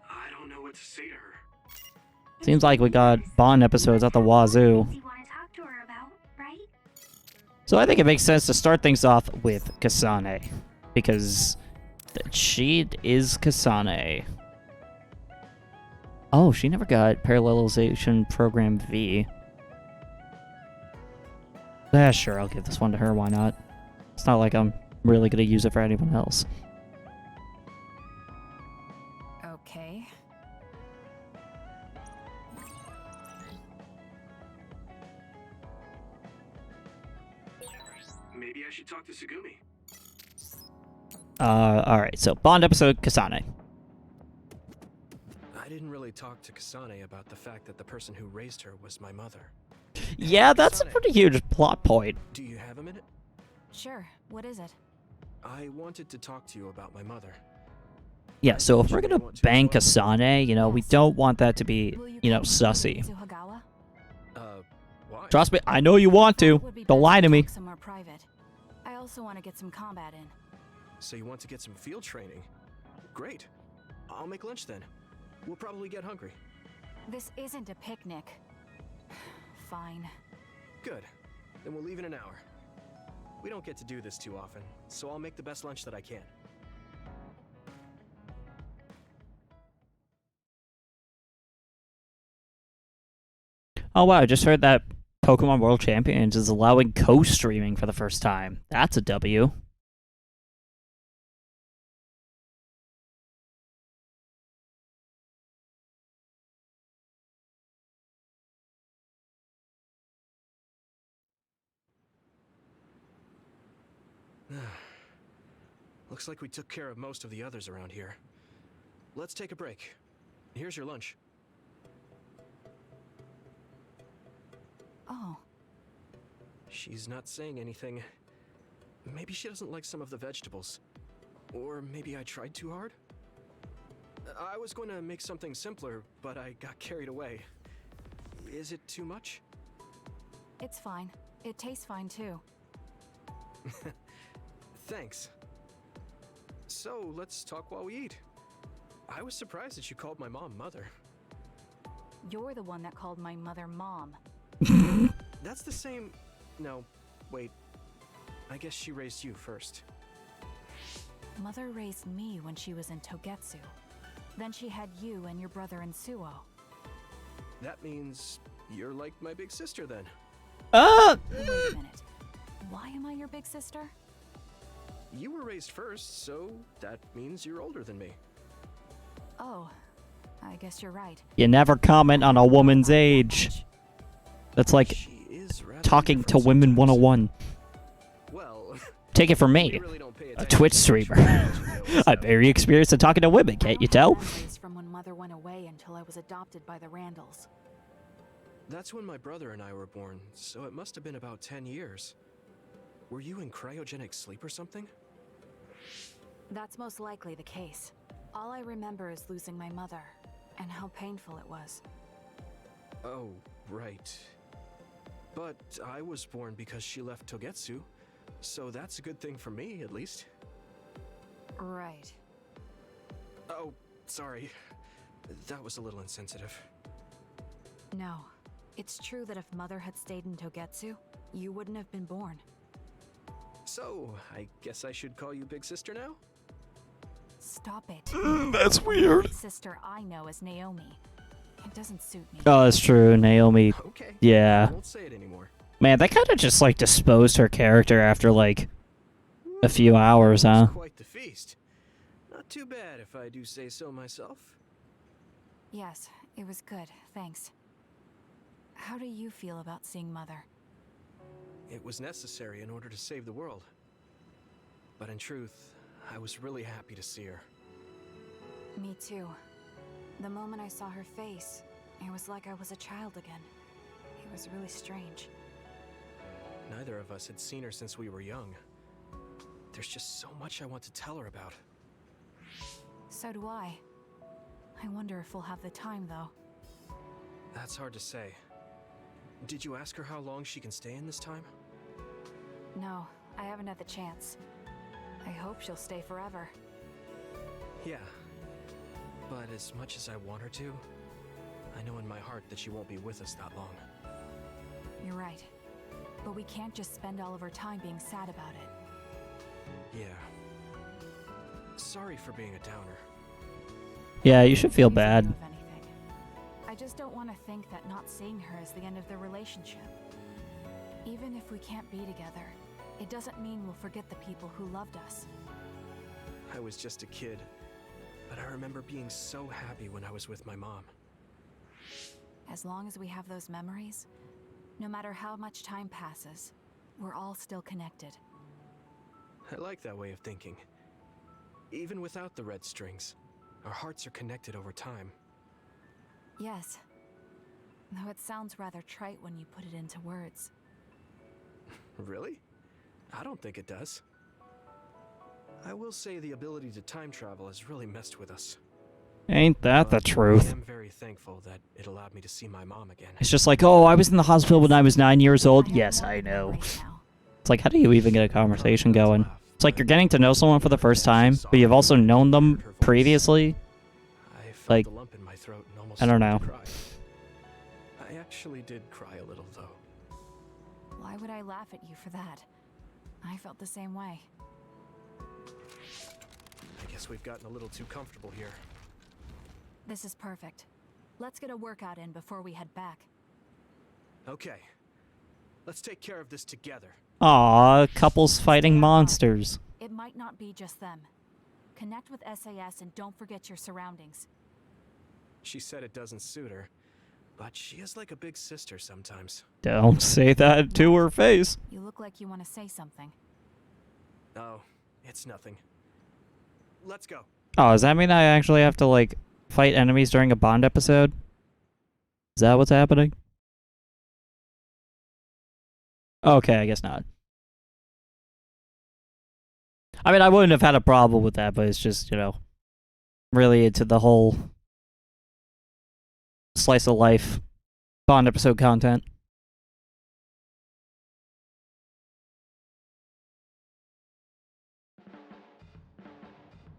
I don't know what to say to her. Seems like we got Bond episodes at the wazoo. You want to talk to her about, right? So I think it makes sense to start things off with Kasane, because she is Kasane. Oh, she never got Parallelization Program V. Sure, I'll give this one to her, why not? It's not like I'm really going to use it for anyone else. Okay. Maybe I should talk to Sugumi. Alright, so Bond episode, Kasane. I didn't really talk to Kasane about the fact that the person who raised her was my mother. Yeah, that's a pretty huge plot point. Do you have a minute? Sure, what is it? I wanted to talk to you about my mother. Yeah, so if we're gonna bang Kasane, you know, we don't want that to be, you know, sussy. Why? Trust me, I know you want to. Don't lie to me. Somewhere private. I also want to get some combat in. So you want to get some field training? Great. I'll make lunch then. We'll probably get hungry. This isn't a picnic. fine. Good. Then we'll leave in an hour. We don't get to do this too often, so I'll make the best lunch that I can. Oh wow, I just heard that Pokemon World Champions is allowing co-streaming for the first time. That's a W. Looks like we took care of most of the others around here. Let's take a break. Here's your lunch. Oh. She's not saying anything. Maybe she doesn't like some of the vegetables. Or maybe I tried too hard? I was going to make something simpler, but I got carried away. Is it too much? It's fine. It tastes fine too. Thanks. So, let's talk while we eat. I was surprised that you called my mom Mother. You're the one that called my mother Mom. That's the same... No, wait. I guess she raised you first. Mother raised me when she was in Togetsu. Then she had you and your brother in Suo. That means you're like my big sister then. Wait a minute. Why am I your big sister? You were raised first, so that means you're older than me. Oh, I guess you're right. You never comment on a woman's age. That's like talking to women 101. Well, take it from me, a Twitch streamer. I'm very experienced at talking to women, can't you tell? From when Mother went away until I was adopted by the Randalls. That's when my brother and I were born, so it must have been about 10 years. Were you in cryogenic sleep or something? That's most likely the case. All I remember is losing my mother, and how painful it was. Oh, right. But I was born because she left Togetsu, so that's a good thing for me, at least. Right. Oh, sorry. That was a little insensitive. No. It's true that if Mother had stayed in Togetsu, you wouldn't have been born. So, I guess I should call you Big Sister now? Stop it. That's weird. The sister I know is Naomi. It doesn't suit me. Oh, that's true. Naomi. Okay. Yeah. I won't say it anymore. Man, they kind of just like disposed her character after like a few hours, huh? Quite the feast. Not too bad if I do say so myself. Yes, it was good. Thanks. How do you feel about seeing Mother? It was necessary in order to save the world. But in truth, I was really happy to see her. Me too. The moment I saw her face, it was like I was a child again. It was really strange. Neither of us had seen her since we were young. There's just so much I want to tell her about. So do I. I wonder if we'll have the time, though. That's hard to say. Did you ask her how long she can stay in this time? No, I haven't had the chance. I hope she'll stay forever. Yeah. But as much as I want her to, I know in my heart that she won't be with us that long. You're right. But we can't just spend all of our time being sad about it. Yeah. Sorry for being a downer. Yeah, you should feel bad. I just don't want to think that not seeing her is the end of the relationship. Even if we can't be together, it doesn't mean we'll forget the people who loved us. I was just a kid, but I remember being so happy when I was with my mom. As long as we have those memories, no matter how much time passes, we're all still connected. I like that way of thinking. Even without the red strings, our hearts are connected over time. Yes. Though it sounds rather trite when you put it into words. Really? I don't think it does. I will say the ability to time travel has really messed with us. Ain't that the truth? I am very thankful that it allowed me to see my mom again. It's just like, oh, I was in the hospital when I was 9 years old. Yes, I know. It's like, how do you even get a conversation going? It's like you're getting to know someone for the first time, but you've also known them previously. Like, I don't know. I actually did cry a little, though. Why would I laugh at you for that? I felt the same way. I guess we've gotten a little too comfortable here. This is perfect. Let's get a workout in before we head back. Okay. Let's take care of this together. Aw, couples fighting monsters. It might not be just them. Connect with SAS and don't forget your surroundings. She said it doesn't suit her, but she is like a big sister sometimes. Don't say that to her face. You look like you want to say something. Oh, it's nothing. Let's go. Oh, does that mean I actually have to, like, fight enemies during a Bond episode? Is that what's happening? Okay, I guess not. I mean, I wouldn't have had a problem with that, but it's just, you know, really into the whole slice of life Bond episode content.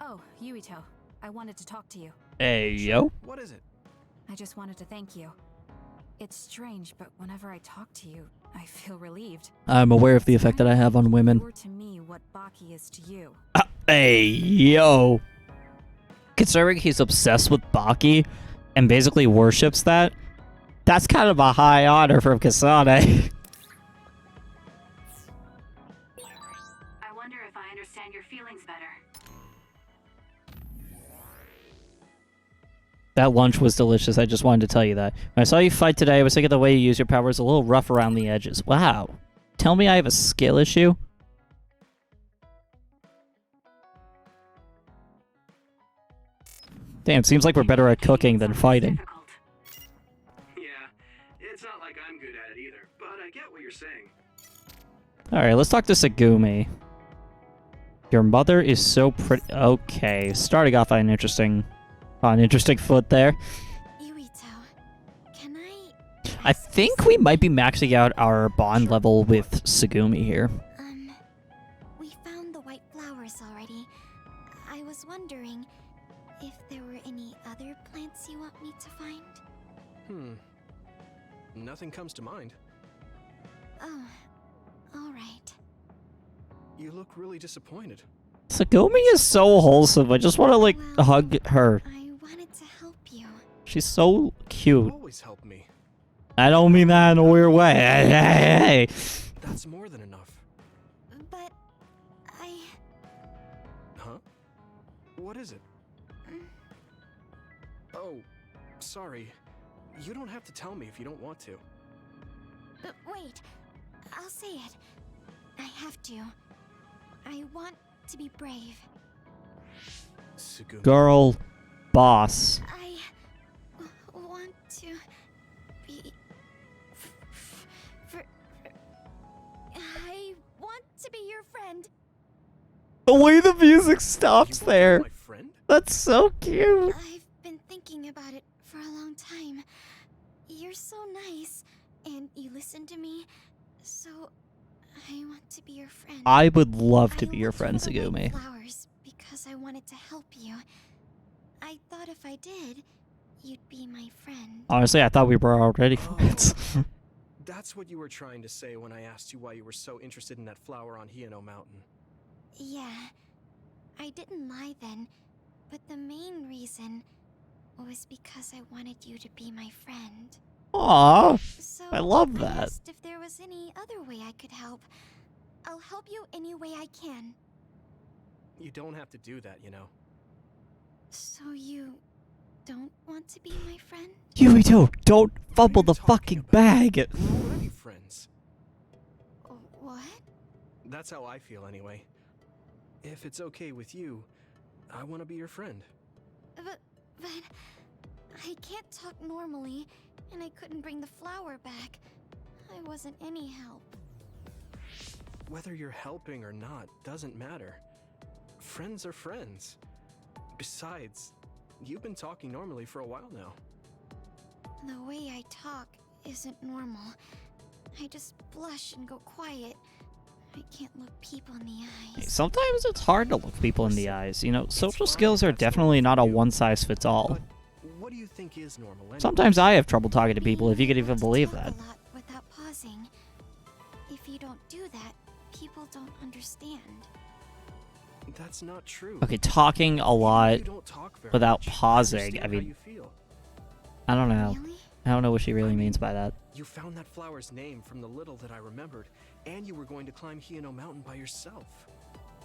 Oh, Yuito. I wanted to talk to you. Hey, yo. What is it? I just wanted to thank you. It's strange, but whenever I talk to you, I feel relieved. I'm aware of the effect that I have on women. You were to me what Baki is to you. Hey, yo. Considering he's obsessed with Baki and basically worships that, that's kind of a high honor from Kasane. I wonder if I understand your feelings better. That lunch was delicious. I just wanted to tell you that. When I saw you fight today, I was thinking the way you use your powers a little rough around the edges. Wow. Tell me I have a skill issue? Damn, seems like we're better at cooking than fighting. Yeah, it's not like I'm good at it either, but I get what you're saying. Alright, let's talk to Segumi. Your mother is so pretty. Okay, starting off on an interesting foot there. Yuito, can I think we might be maxing out our bond level with Segumi here. We found the white flowers already. I was wondering if there were any other plants you want me to find? Nothing comes to mind. Oh, alright. You look really disappointed. Segumi is so wholesome. I just want to, like, hug her. I wanted to help you. She's so cute. Always help me. I don't mean that in a weird way. Hey. That's more than enough. But I... Huh? What is it? Oh, sorry. You don't have to tell me if you don't want to. Wait, I'll say it. I have to. I want to be brave. Segumi. Girl, boss. I want to be... I want to be your friend. The way the music stops there. My friend? That's so cute. I've been thinking about it for a long time. You're so nice, and you listen to me, so I want to be your friend. I would love to be your friend, I looked for the white Segumi. flowers because I wanted to help you. I thought if I did, you'd be my friend. Honestly, I thought we were already friends. That's what you were trying to say when I asked you why you were so interested in that flower on Hino Mountain. Yeah, I didn't lie then, but the main reason was because I wanted you to be my friend. Aw, So I love I that. asked if there was any other way I could help. I'll help you any way I can. You don't have to do that, you know. So you don't want to be my friend? Yuito, don't fumble the fucking bag. We're already friends. What? That's how I feel anyway. If it's okay with you, I want to be your friend. But I can't talk normally, and I couldn't bring the flower back. I wasn't any help. Whether you're helping or not doesn't matter. Friends are friends. Besides, you've been talking normally for a while now. The way I talk isn't normal. I just blush and go quiet. I can't look people in the eyes. Sometimes it's hard to look people in the eyes. You know, social skills are definitely not a one-size-fits-all. what do you think is normal anyway? Sometimes I have trouble talking to people, if you could even believe that. A lot without pausing. If you don't do that, people don't understand. That's not true. Okay, talking a lot You don't talk very without much. pausing. understand I how mean, you feel. I don't know. Really? I don't know what she really means by that. You found that flower's name from the little that I remembered, and you were going to climb Hino Mountain by yourself.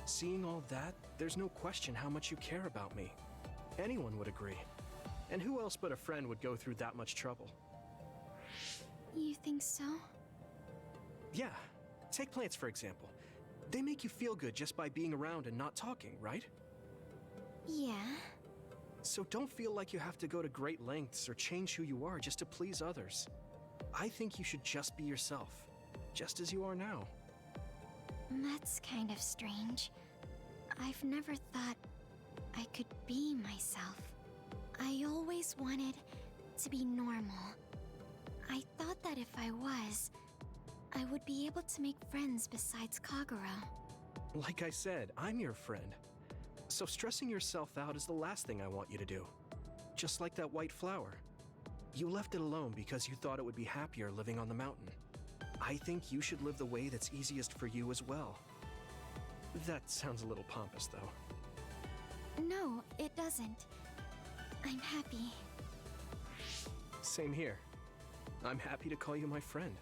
Seeing all that, there's no question how much you care about me. Anyone would agree. And who else but a friend would go through that much trouble? You think so? Yeah. Take plants, for example. They make you feel good just by being around and not talking, right? Yeah. So don't feel like you have to go to great lengths or change who you are just to please others. I think you should just be yourself, just as you are now. That's kind of strange. I've never thought I could be myself. I always wanted to be normal. I thought that if I was, I would be able to make friends besides Kagura. Like I said, I'm your friend. So stressing yourself out is the last thing I want you to do. Just like that white flower. You left it alone because you thought it would be happier living on the mountain. I think you should live the way that's easiest for you as well. That sounds a little pompous, though. No, it doesn't. I'm happy. Same here. I'm happy to call you my friend.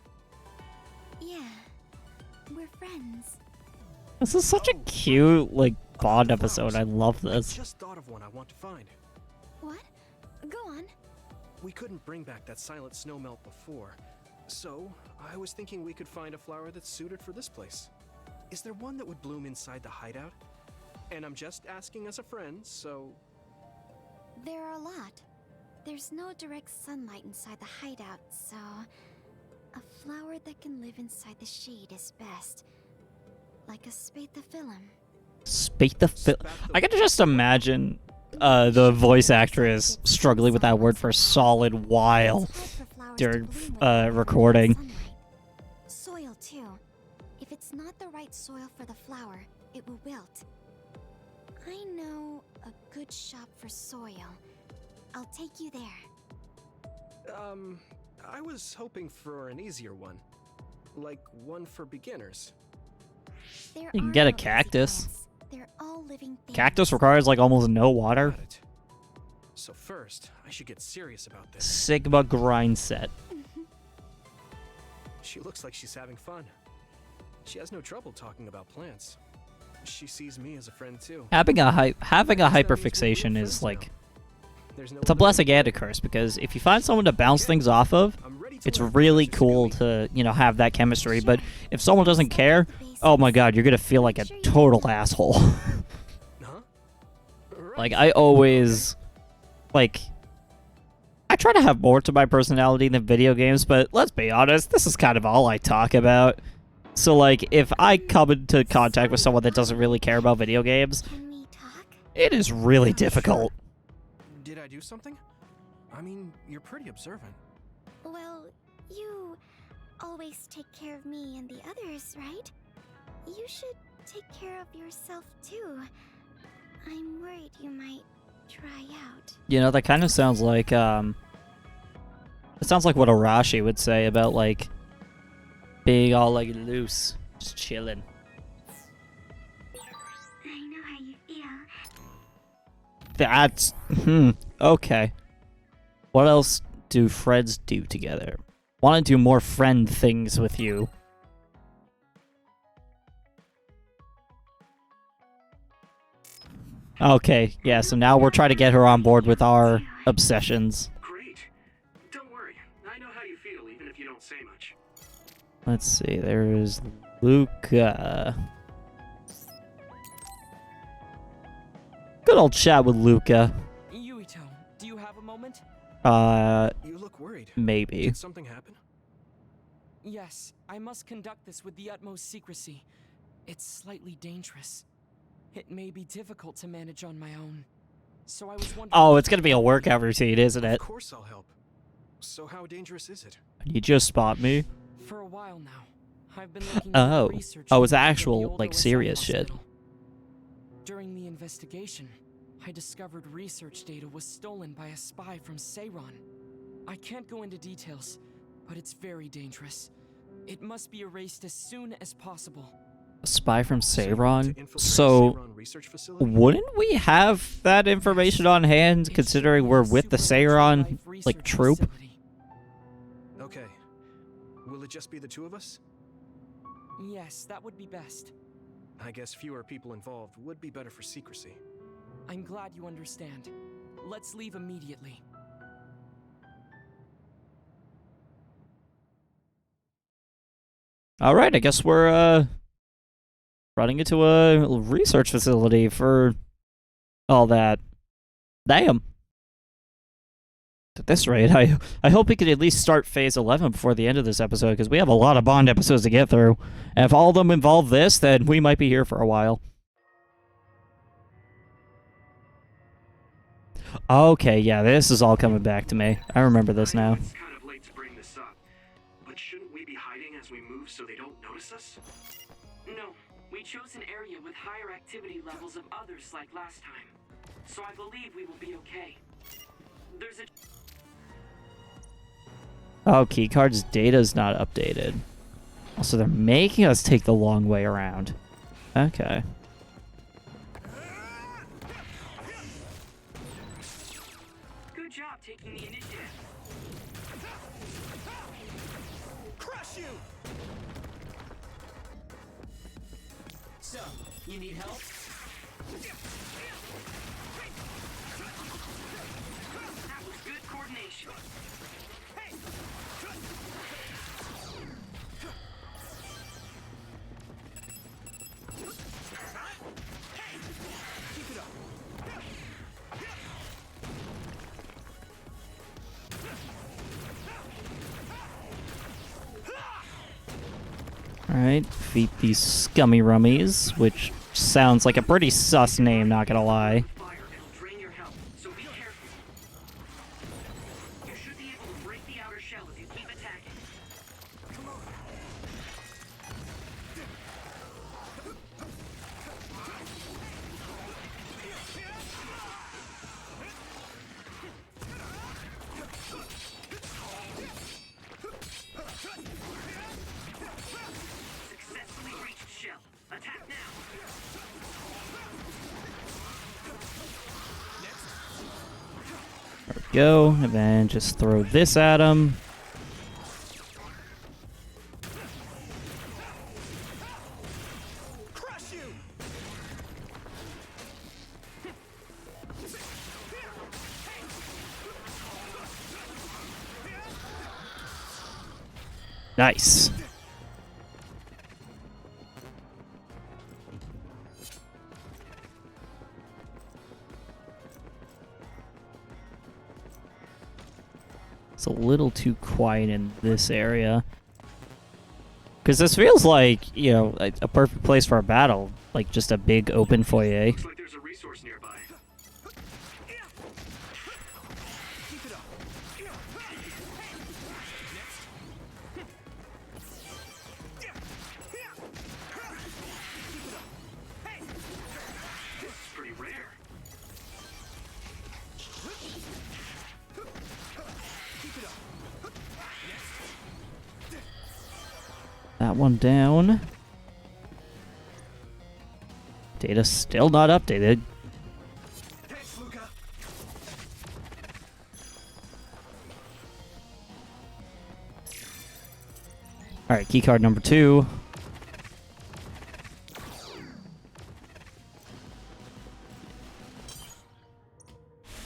Yeah, we're friends. This is such a cute, like, Bond episode. I love this. I just thought of one I want to find. What? Go on. We couldn't bring back that silent snowmelt before, so I was thinking we could find a flower that's suited for this place. Is there one that would bloom inside the hideout? And I'm just asking as a friend, so... There are a lot. There's no direct sunlight inside the hideout, so... A flower that can live inside the shade is best. Like a spathiphyllum. I can just imagine the voice actress struggling with that word for a solid while during recording. Soil, too. If it's not the right soil for the flower, it will wilt. I know a good shop for soil. I'll take you there. I was hoping for an easier one. Like one for beginners. There You can are get a no easy cactus. plants. They're all living things. Cactus requires like almost no water. Got it. So first, I should get serious about this. Sigma grind set. She looks like she's having fun. She has no trouble talking about plants. She sees me as a friend too. Having a hyperfixation is like, it's a blessing and a curse, because if you find someone to bounce things off of, it's really cool to, you know, have that chemistry. But if someone doesn't care, oh my god, you're gonna feel like a total asshole. Like, I always, like, I try to have more to my personality than video games, but let's be honest, this is kind of all I talk about. So, like, if I come into contact with someone that doesn't really care about video games, it is really difficult. Did I do something? I mean, you're pretty observant. Well, you always take care of me and the others, right? You should take care of yourself too. I'm worried you might dry out. You know, that kind of sounds like, it sounds like what Arashi would say about, like, being all, like, loose. Just chilling. I know how you feel. That's... okay. What else do friends do together? Want to do more friend things with you. Okay, yeah, so now we're trying to get her on board with our obsessions. Great. Don't worry. I know how you feel, even if you don't say much. Let's see, there's Luca. Good old chat with Luca. Yuito, do you have a moment? You look worried. Maybe. Did something happen? Yes, I must conduct this with the utmost secrecy. It's slightly dangerous. It may be difficult to manage on my own. So I was wondering... Oh, it's gonna be a workout routine, isn't it? Of course I'll help. So how dangerous is it? You just spot me? For a while now, I've been looking Oh. research Oh, it's into the actual, old like, OSL serious shit. hospital. During the investigation, I discovered research data was stolen by a spy from Seiron. I can't go into details, but it's very dangerous. It must be erased as soon as possible. A spy from Seiron? infiltrate So, Seiron research facility? wouldn't we have that information on hand, considering we're with the Seiron, like, troop? Okay. Will it just be the two of us? Yes, that would be best. I guess fewer people involved would be better for secrecy. I'm glad you understand. Let's leave immediately. Alright, I guess we're, running into a research facility for all that. Damn. At this rate, I hope we could at least start Phase 11 before the end of this episode, because we have a lot of Bond episodes to get through. And if all of them involve this, then we might be here for a while. Okay, yeah, this is all coming back to me. I remember this now. It's kind of late to bring this up, but shouldn't we be hiding as we move so they don't notice us? No, we chose an area with higher activity levels of others like last time. So I believe we will be okay. There's a... Oh, keycard's data's not updated. Also, they're making us take the long way around. Okay. Good job taking the initiative. Crush you! So, you need help? That was good coordination. Alright, defeat these scummy rummies, which sounds like a pretty sus name, not gonna lie. Fire, it'll drain your health, so be careful. You should be able to break the outer shell if you keep attacking. Come on. Successfully reached shell. Attack now. There we go, and then just throw this at him. Crush you! Nice. It's a little too quiet in this area. Because this feels like, you know, a perfect place for a battle. Like, just a big open foyer. Looks like there's a resource nearby. This is pretty rare. That one down. Data still not updated. Alright, keycard number 2.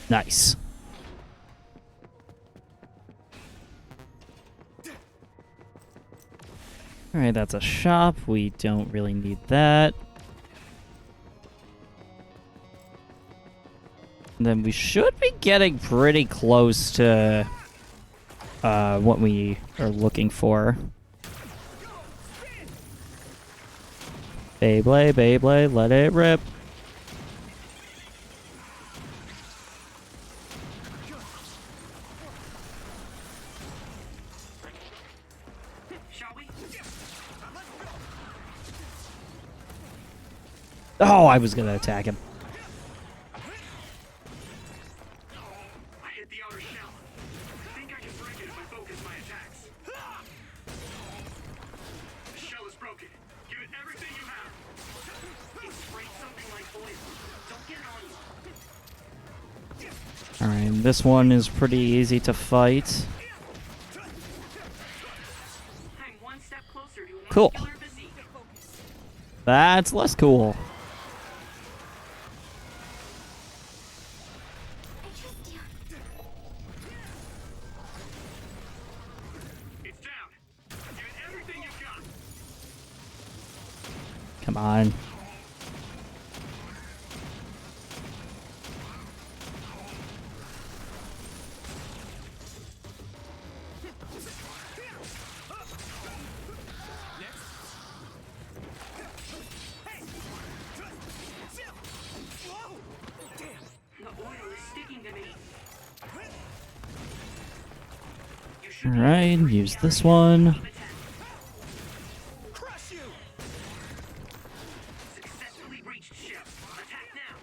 Nice. Alright, that's a shop. We don't really need that. And then we should be getting pretty close to what we are looking for. Beyblade, Beyblade, let it rip. Oh, I was gonna attack him. Alright, this one is pretty easy to fight. I'm one step closer to a Cool. muscular physique. That's less cool. It's down. Give it everything you've got. Come on. The oil is sticking to me. Alright, use this one. Successfully breached ship. Attack now.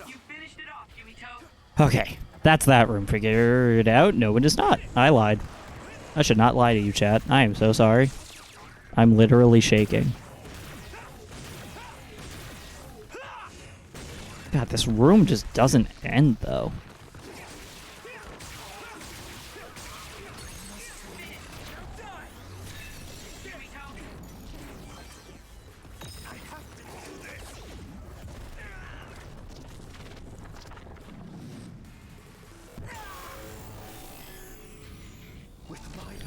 You finished it off, Yumito. Okay, that's that room figured out. No, it is not. I lied. I should not lie to you, chat. I am so sorry. I'm literally shaking. God, this room just doesn't end, though.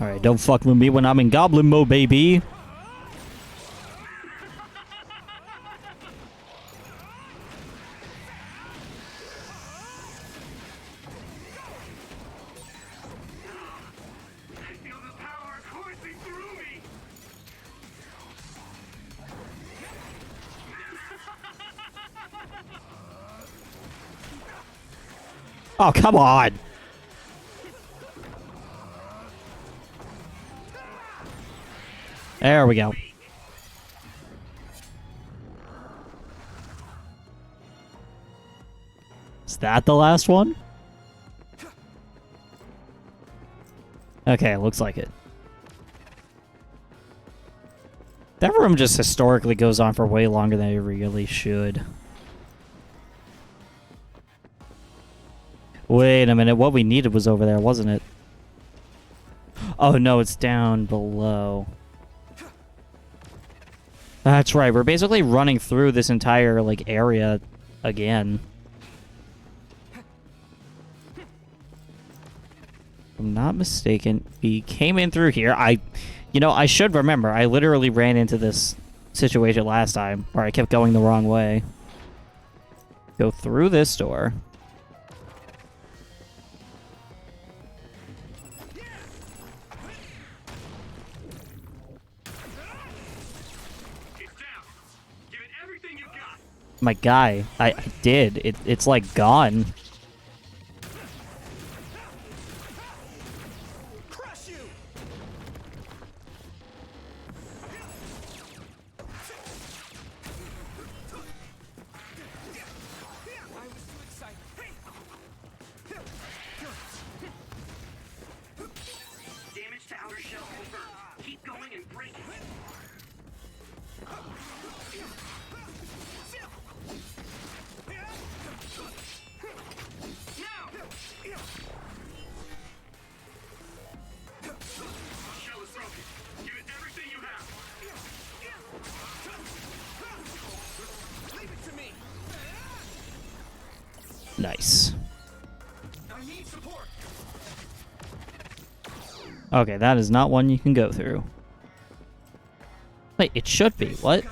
Alright, don't fuck with me when I'm in goblin mode, baby. I feel the power coursing through me. Oh, come on. There we go. Is that the last one? Okay, looks like it. That room just historically goes on for way longer than it really should. Wait a minute, what we needed was over there, wasn't it? Oh no, it's down below. That's right, we're basically running through this entire, like, area again. If I'm not mistaken, we came in through here. You know, I should remember, I literally ran into this situation last time, where I kept going the wrong way. Go through this door. My guy, I did. It's like gone. Damage to outer shell confirmed. Keep going and break it. Shell is broken. Give it everything you have. Leave it to me. Nice. I need support. Okay, that is not one you can go through. Wait, it should be. What?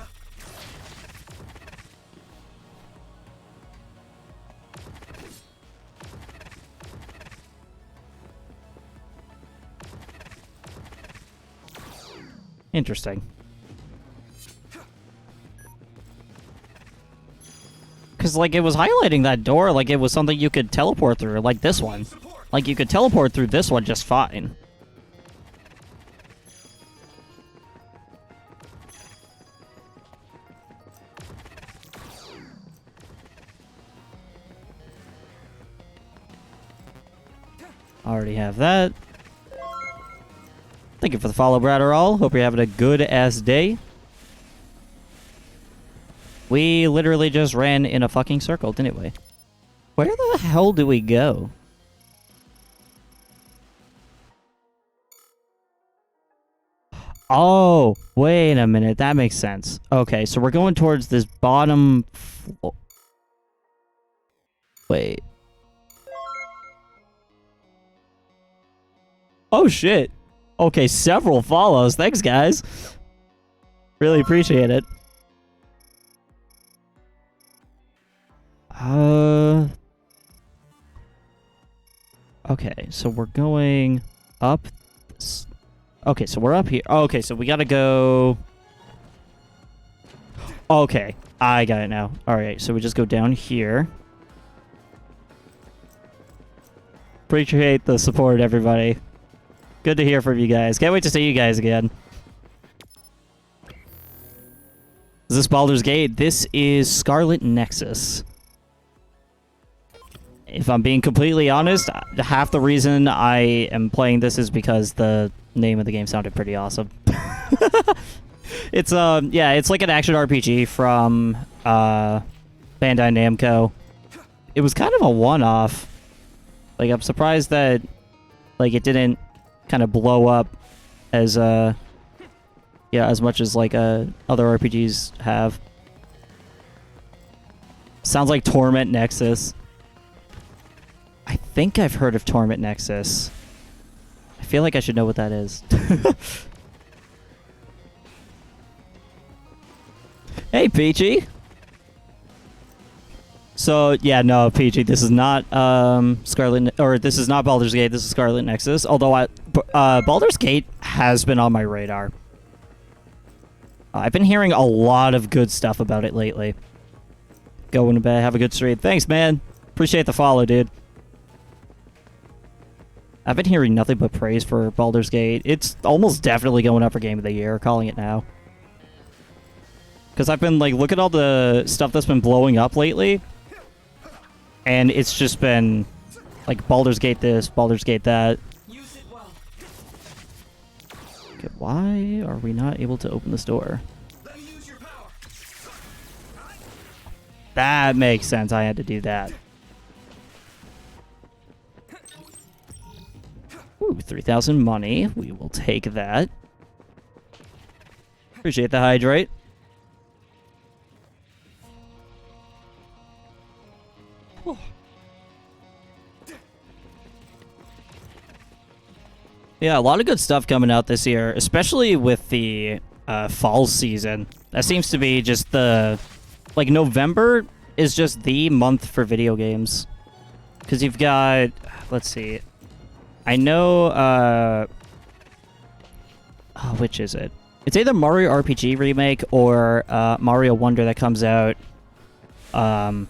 Interesting. Because, like, it was highlighting that door like it was something you could teleport through, like this one. Like, you could teleport through this one just fine. Already have that. Thank you for the follow, Bratterall. Hope you're having a good-ass day. We literally just ran in a fucking circle, didn't we? Where the hell do we go? Oh, wait a minute. That makes sense. Okay, so we're going towards this bottom floor. Wait. Oh, shit. Okay, several follows. Thanks, guys. Really appreciate it. Okay, so we're going up. Okay, so we're up here. Okay, so we gotta go. Okay, I got it now. Alright, so we just go down here. Appreciate the support, everybody. Good to hear from you guys. Can't wait to see you guys again. Is this Baldur's Gate? This is Scarlet Nexus. If I'm being completely honest, half the reason I am playing this is because the name of the game sounded pretty awesome. It's yeah, it's like an action RPG from Bandai Namco. It was kind of a one-off. Like, I'm surprised that like it didn't kind of blow up as yeah, as much as like other RPGs have. Sounds like Torment Nexus. I think I've heard of Torment Nexus. I feel like I should know what that is. Hey, Peachy! So, yeah, no, Peachy, this is not this is not Baldur's Gate, this is Scarlet Nexus. Although Baldur's Gate has been on my radar. I've been hearing a lot of good stuff about it lately. Going to bed, have a good stream. Thanks, man. Appreciate the follow, dude. I've been hearing nothing but praise for Baldur's Gate. It's almost definitely going up for Game of the Year, calling it now. Because I've been, like, look at all the stuff that's been blowing up lately. And it's just been, like, Baldur's Gate this, Baldur's Gate that. Okay, why are we not able to open this door? That makes sense. I had to do that. Ooh, 3,000 money. We will take that. Appreciate the hydrate. Yeah, a lot of good stuff coming out this year, especially with the fall season. That seems to be just the... Like, November is just the month for video games. Because you've got... Let's see. I know... which is it? It's either Mario RPG Remake or Mario Wonder that comes out... that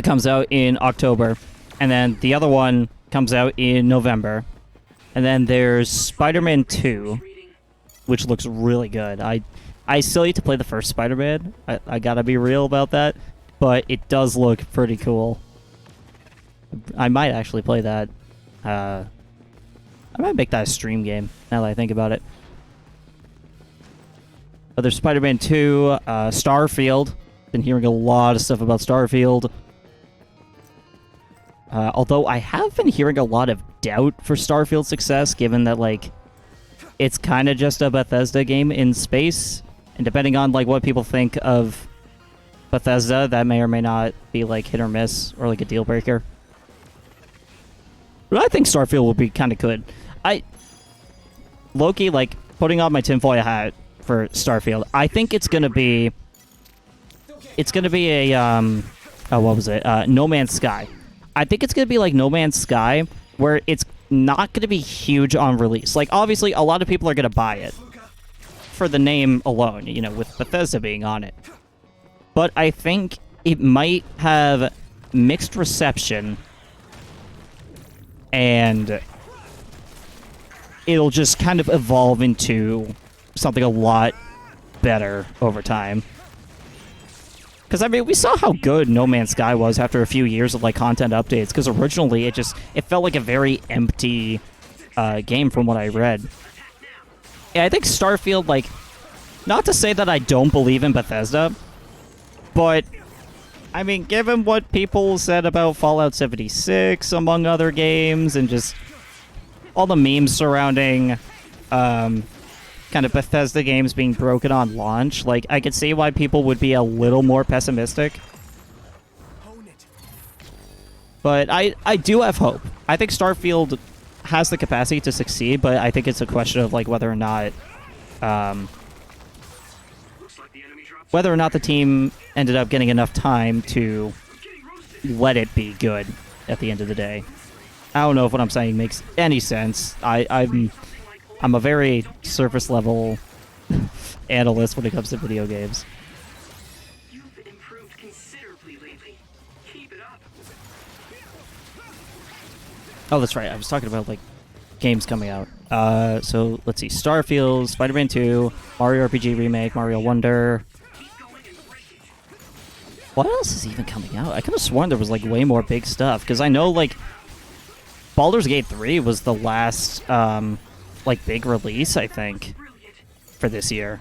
comes out in October. And then the other one comes out in November. And then there's Spider-Man 2, which looks really good. I still need to play the first Spider-Man. I gotta be real about that. But it does look pretty cool. I might actually play that. I might make that a stream game, now that I think about it. But there's Spider-Man 2, Starfield. Been hearing a lot of stuff about Starfield. Although I have been hearing a lot of doubt for Starfield's success, given that, like, it's kind of just a Bethesda game in space. And depending on, like, what people think of Bethesda, that may or may not be, like, hit or miss, or, like, a deal breaker. But I think Starfield will be kind of good. Loki, like, putting on my tinfoil hat for Starfield, I think it's gonna be... It's gonna be a, what was it? No Man's Sky. I think it's going to be like No Man's Sky, where it's not going to be huge on release. Like, obviously, a lot of people are going to buy it for the name alone, you know, with Bethesda being on it. But I think it might have mixed reception, and it'll just kind of evolve into something a lot better over time. Because, I mean, we saw how good No Man's Sky was after a few years of, like, content updates. Because originally, it felt like a very empty game from what I read. Yeah, I think Starfield, like, not to say that I don't believe in Bethesda, but, I mean, given what people said about Fallout 76, among other games, and just all the memes surrounding kind of Bethesda games being broken on launch, like, I could see why people would be a little more pessimistic. But I do have hope. I think Starfield has the capacity to succeed, but I think it's a question of, like, whether or not the team ended up getting enough time to let it be good at the end of the day. I don't know if what I'm saying makes any sense. I'm a very surface level analyst when it comes to video games. You've improved considerably lately. Keep it up. Oh, that's right. I was talking about, like, games coming out. So let's see: Starfield, Spider-Man 2, Mario RPG Remake, Mario Wonder. What else is even coming out? I could have sworn there was, like, way more big stuff, because I know, like, Baldur's Gate 3 was the last like, big release, I think, for this year.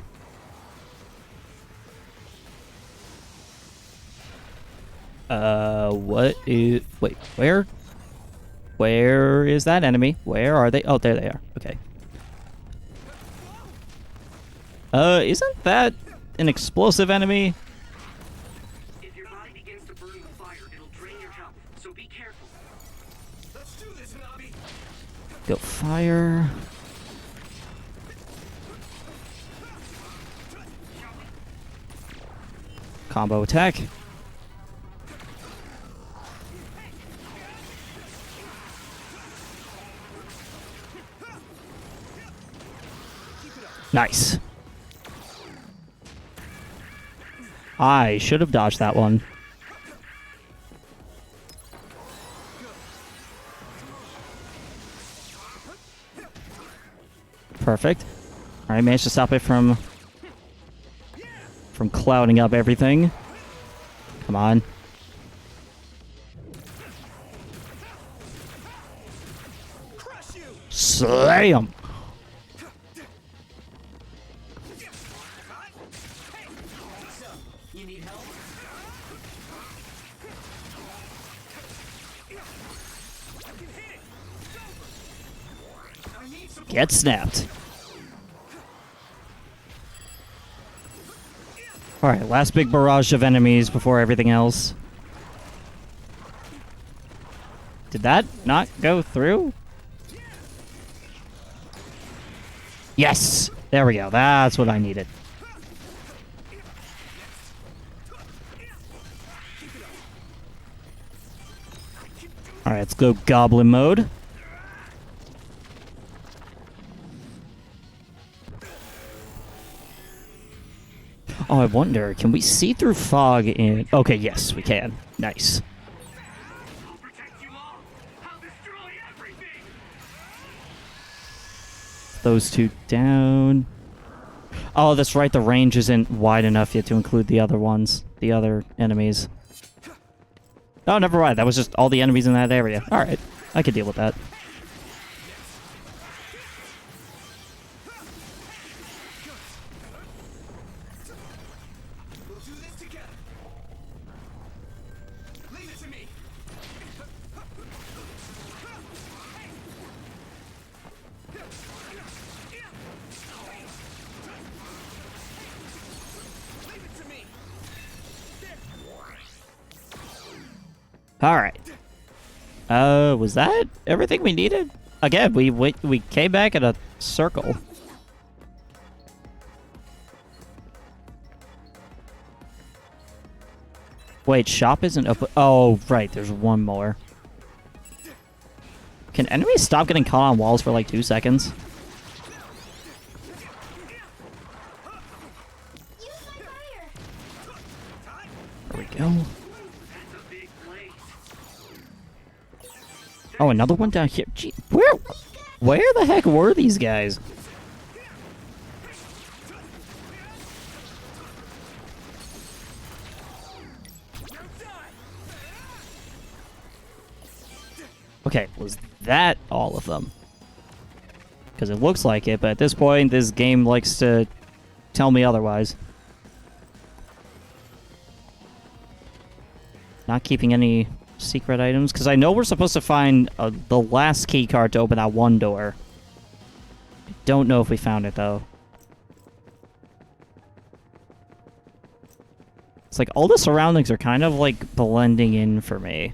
What is... Wait, where? Where is that enemy? Where are they? Oh, there they are. Okay. Isn't that an explosive enemy? If your body begins to burn with fire, it'll drain your health, so be careful. Let's do this, Nabi. Go fire. Combo attack. Nice. I should have dodged that one. Perfect. All right, managed to stop it from clouding up everything. Come on. Slam! Get snapped. Alright, last big barrage of enemies before everything else. Did that not go through? Yes! There we go. That's what I needed. Alright, let's go goblin mode. Oh, I wonder, can we see through fog in... Okay, yes, we can. Nice. Those two down. Oh, that's right, the range isn't wide enough yet to include the other ones. The other enemies. Oh, never mind, that was just all the enemies in that area. Alright, I could deal with that. Alright. Was that everything we needed? Again, we came back in a circle. Wait, shop isn't open. Oh, right, there's one more. Can enemies stop getting caught on walls for like 2 seconds? There we go. Oh, another one down here. Gee, where the heck were these guys? Okay, was that all of them? Because it looks like it, but at this point, this game likes to tell me otherwise. Not keeping any secret items, because I know we're supposed to find the last key card to open that one door. I don't know if we found it, though. It's like all the surroundings are kind of like blending in for me.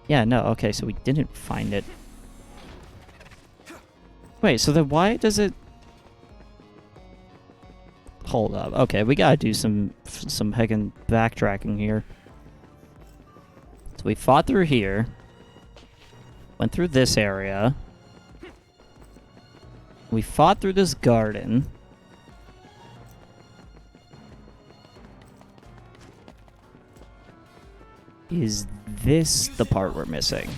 Yeah, no, okay, so we didn't find it. Wait, so then why does it... Hold up. Okay, we gotta do some heckin' backtracking here. So we fought through here. Went through this area. We fought through this garden. Is this the part we're missing?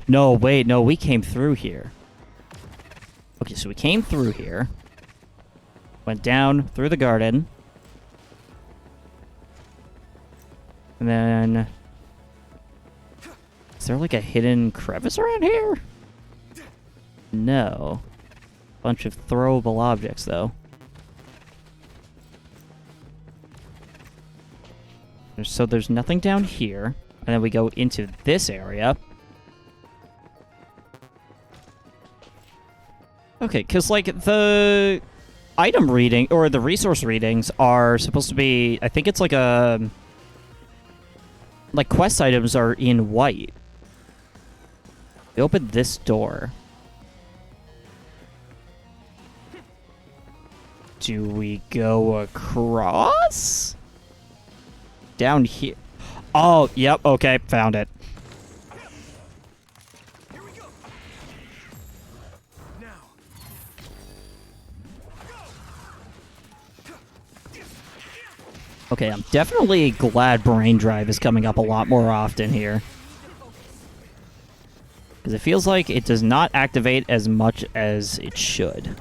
No, wait, no, we came through here. Okay, so we came through here. Went down through the garden. And then... Is there like a hidden crevice around here? No. Bunch of throwable objects, though. So there's nothing down here. And then we go into this area. Okay, because, like, the item reading, or the resource readings are supposed to be... I think it's like a... Like, quest items are in white. We opened this door. Do we go across? Down here. Oh, yep, okay, found it. Here we go. Now. Okay, I'm definitely glad Brain Drive is coming up a lot more often here. Because it feels like it does not activate as much as it should.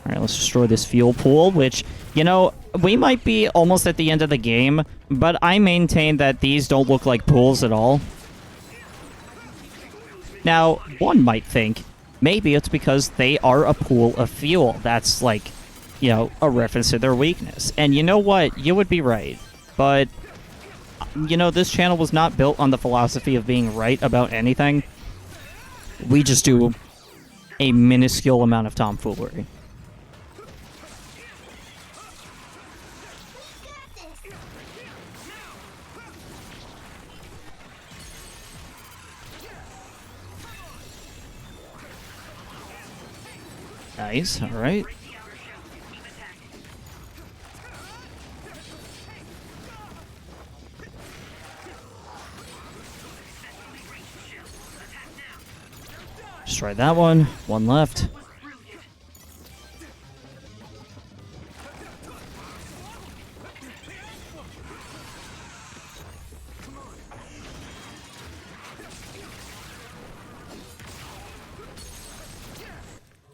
Alright, let's destroy this fuel pool, which, you know, we might be almost at the end of the game, but I maintain that these don't look like pools at all. Now, one might think, maybe it's because they are a pool of fuel. That's, like, you know, a reference to their weakness. And you know what? You would be right. But, you know, this channel was not built on the philosophy of being right about anything. We just do a minuscule amount of tomfoolery. Nice, alright. Destroy that one. One left.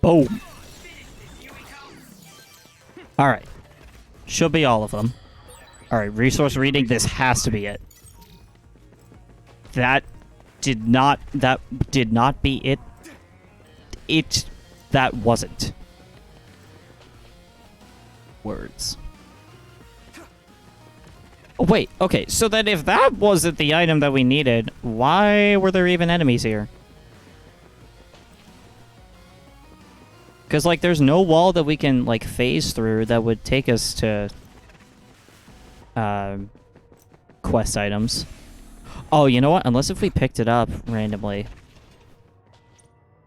Boom. Alright. Should be all of them. Alright, resource reading. This has to be it. That did not be it. That wasn't. Words. Oh, wait, okay, so then if that wasn't the item that we needed, why were there even enemies here? Because, like, there's no wall that we can, like, phase through that would take us to quest items. Oh, you know what? Unless if we picked it up randomly.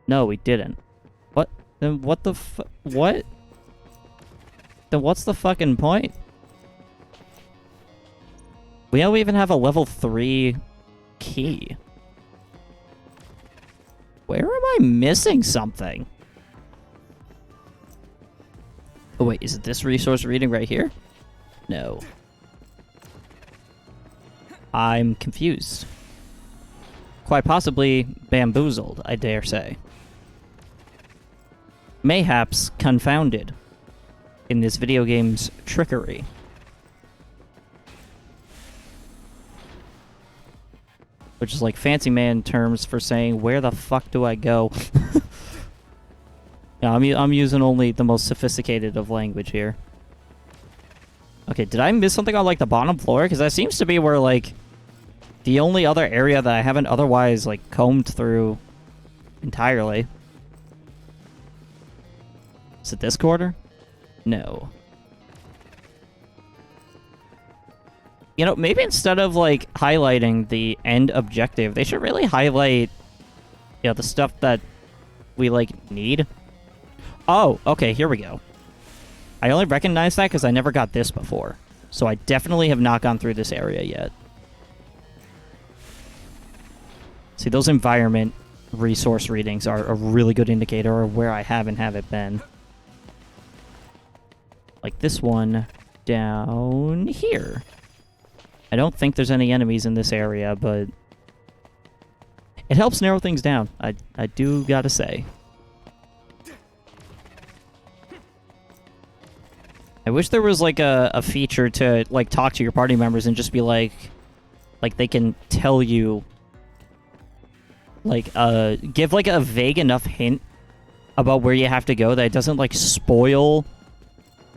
No, we didn't. What? Then what the what? Then what's the fucking point? We don't even have a level 3 key. Where am I missing something? Oh wait, is it this resource reading right here? No. I'm confused. Quite possibly bamboozled, I dare say. Mayhaps confounded. in this video game's trickery. Which is like fancy man terms for saying, where the fuck do I go? Yeah, I'm using only the most sophisticated of language here. Okay, did I miss something on, like, the bottom floor? Because that seems to be where, like, the only other area that I haven't otherwise, like, combed through entirely. Is it this quarter? No. You know, maybe instead of, like, highlighting the end objective, they should really highlight, you know, the stuff that we, like, need. Oh, okay, here we go. I only recognize that because I never got this before. So I definitely have not gone through this area yet. See, those environment resource readings are a really good indicator of where I have and haven't been. Like this one down here. I don't think there's any enemies in this area, but it helps narrow things down. I do gotta say. I wish there was, like, a feature to, like, talk to your party members and just be like they can tell you, like, give, like, a vague enough hint about where you have to go that it doesn't, like, spoil,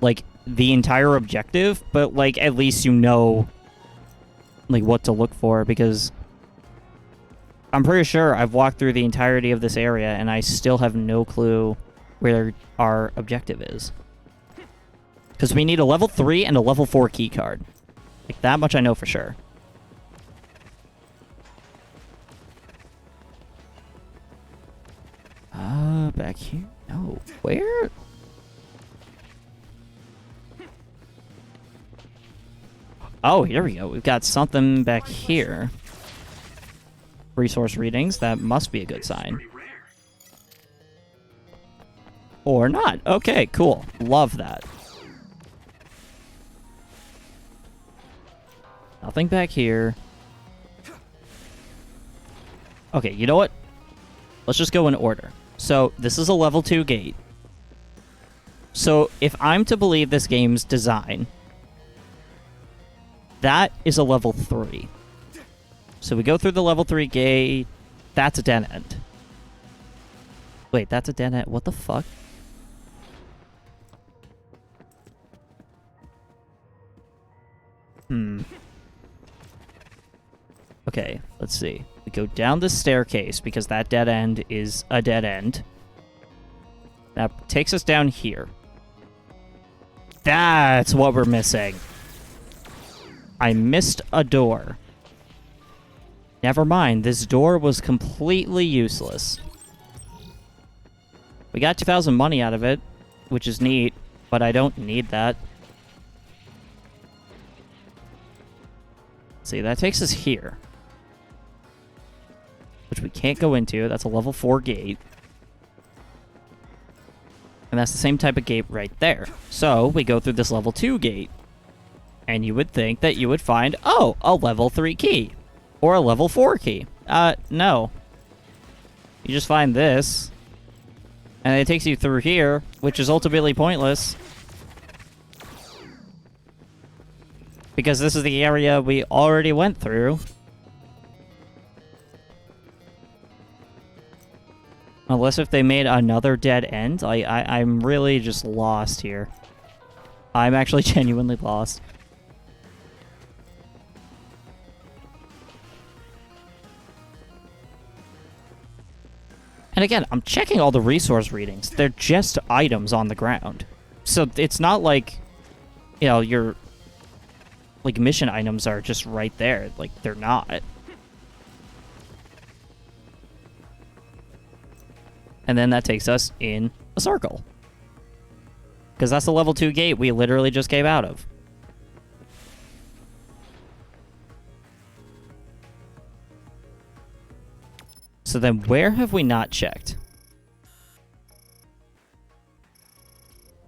like, the entire objective, but, like, at least you know, like, what to look for, because I'm pretty sure I've walked through the entirety of this area and I still have no clue where our objective is. Because we need a level 3 and a level 4 key card. Like, that much I know for sure. Back here? No. Where? Oh, here we go. We've got something back here. Resource readings. That must be a good sign. Or not. Okay, cool. Love that. Nothing back here. Okay, you know what? Let's just go in order. So, this is a level 2 gate. So, if I'm to believe this game's design, that is a level 3. So we go through the level 3 gate. That's a dead end. Wait, that's a dead end. What the fuck? Okay, let's see. We go down the staircase because that dead end is a dead end. That takes us down here. That's what we're missing. I missed a door. Never mind, this door was completely useless. We got 2,000 money out of it, which is neat, but I don't need that. See, that takes us here. Which we can't go into. That's a level 4 gate. And that's the same type of gate right there. So, we go through this level 2 gate. And you would think that you would find, oh, a level 3 key. Or a level 4 key. No. You just find this. And it takes you through here, which is ultimately pointless. Because this is the area we already went through. Unless if they made another dead end. I'm really just lost here. I'm actually genuinely lost. And again, I'm checking all the resource readings. They're just items on the ground. So it's not like, you know, your, like, mission items are just right there. Like, they're not. And then that takes us in a circle. Because that's the level 2 gate we literally just came out of. So then where have we not checked?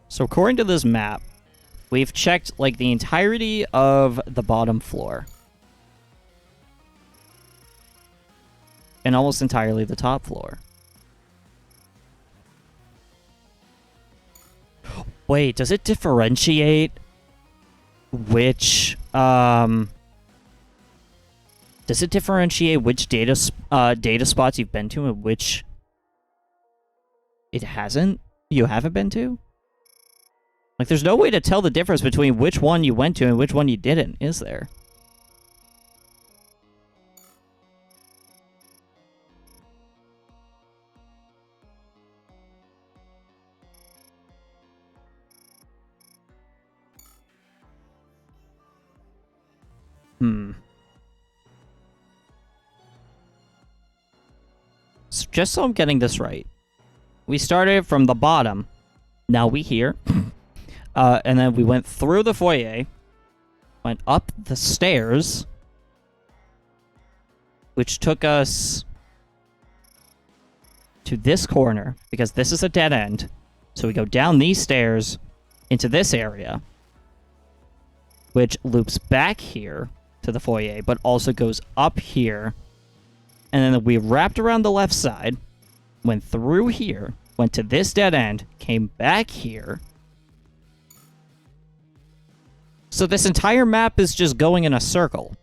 So according to this map, we've checked like the entirety of the bottom floor. And almost entirely the top floor. Wait, does it differentiate which, does it differentiate which data spots you've been to and which it hasn't? You haven't been to? Like, there's no way to tell the difference between which one you went to and which one you didn't, is there? So just so I'm getting this right. We started from the bottom. Now we here. And then we went through the foyer. Went up the stairs. Which took us to this corner. Because this is a dead end. So we go down these stairs into this area. Which loops back here to the foyer. But also goes up here. And then we wrapped around the left side. Went through here. Went to this dead end. Came back here. So this entire map is just going in a circle.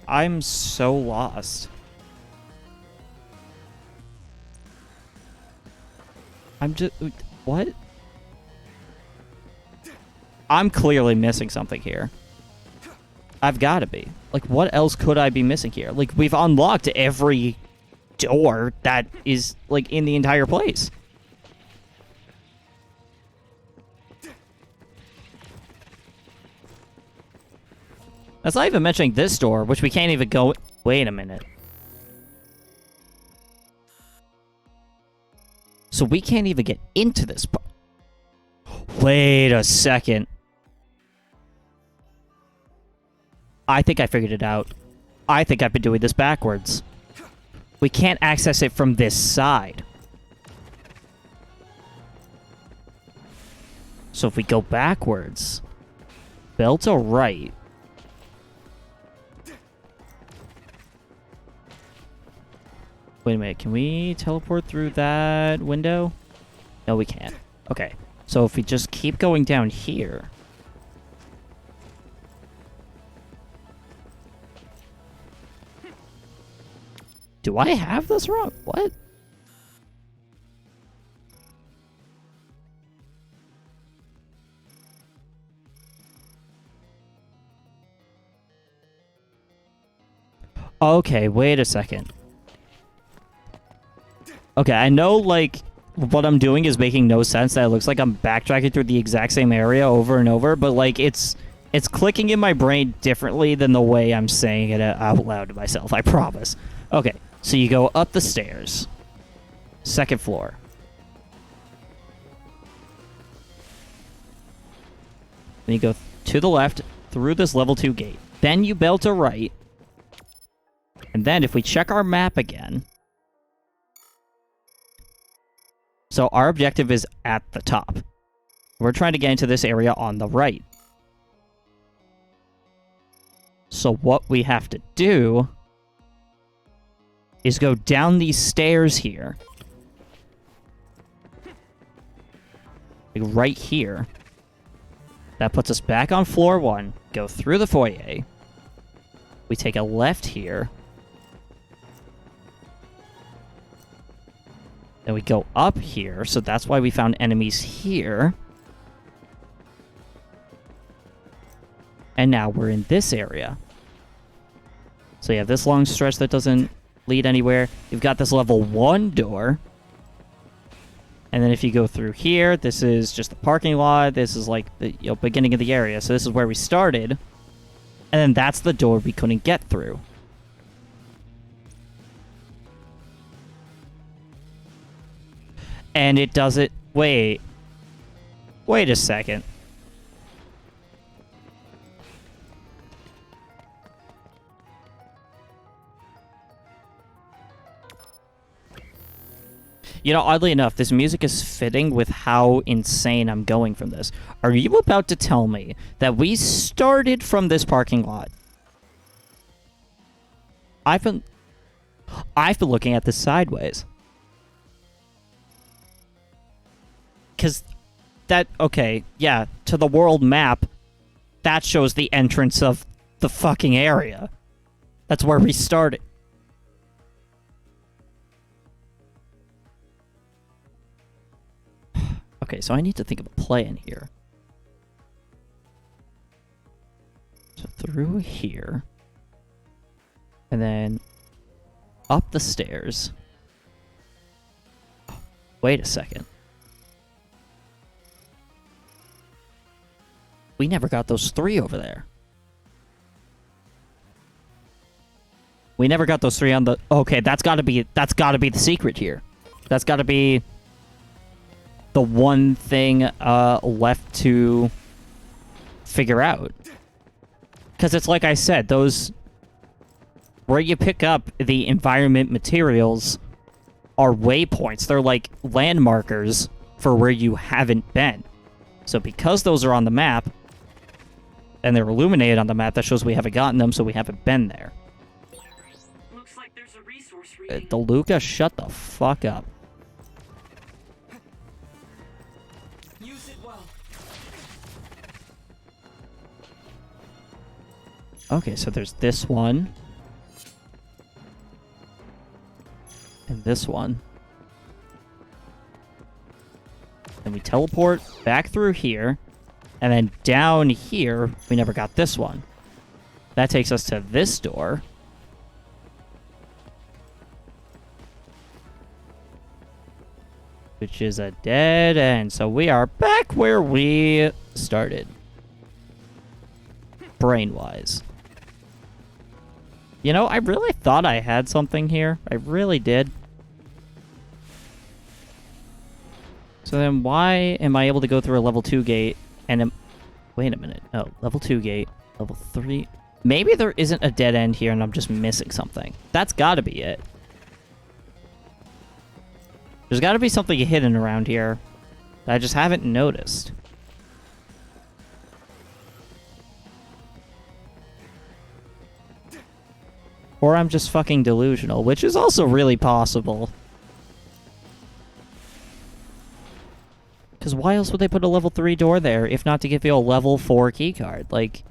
I'm so lost. I'm just... What? I'm clearly missing something here. I've got to be. Like, what else could I be missing here? Like, we've unlocked every door that is, like, in the entire place. That's not even mentioning this door, which we can't even go... Wait a minute. So we can't even get into this part. Wait a second. I think I figured it out. I think I've been doing this backwards. We can't access it from this side. So if we go backwards, bell to right. Wait a minute, can we teleport through that window? No, we can't. Okay, so if we just keep going down here... Do I have this wrong? What? Okay, wait a second. Okay, I know, like, what I'm doing is making no sense, that it looks like I'm backtracking through the exact same area over and over, but, like, it's clicking in my brain differently than the way I'm saying it out loud to myself, I promise. Okay, so you go up the stairs. Second floor. Then you go to the left through this level 2 gate. Then you belt to right. And then if we check our map again... So our objective is at the top. We're trying to get into this area on the right. So what we have to do is go down these stairs here. Like right here. That puts us back on floor 1. Go through the foyer. We take a left here. Then we go up here, so that's why we found enemies here. And now we're in this area. So you have this long stretch that doesn't lead anywhere. You've got this level 1 door. And then if you go through here, this is just the parking lot. This is like the beginning of the area. So this is where we started. And then that's the door we couldn't get through. And it does it... Wait. Wait a second. You know, oddly enough, this music is fitting with how insane I'm going from this. Are you about to tell me that we started from this parking lot? I've been looking at this sideways. Because okay, yeah, to the world map, that shows the entrance of the fucking area. That's where we started. Okay, so I need to think of a plan here. So through here. And then up the stairs. Oh, wait a second. We never got those 3 over there. We never got those 3 on the... Okay, that's gotta be the secret here. That's gotta be the one thing left to figure out. Because it's like I said, those... Where you pick up the environment materials are waypoints. They're like landmarkers for where you haven't been. So because those are on the map, and they're illuminated on the map, that shows we haven't gotten them, so we haven't been there. Looks like there's a resource reading. DeLuca, shut the fuck up. Use it well. Okay, so there's this one. And this one. Then we teleport back through here. And then down here, we never got this one. That takes us to this door. Which is a dead end. So we are back where we started. Brain-wise. You know, I really thought I had something here. I really did. So then why am I able to go through a level 2 gate and wait a minute. Oh, level 2 gate, level 3. Maybe there isn't a dead end here and I'm just missing something. That's gotta be it. There's gotta be something hidden around here that I just haven't noticed. Or I'm just fucking delusional, which is also really possible. Because why else would they put a level 3 door there, if not to give you a level 4 keycard? Like,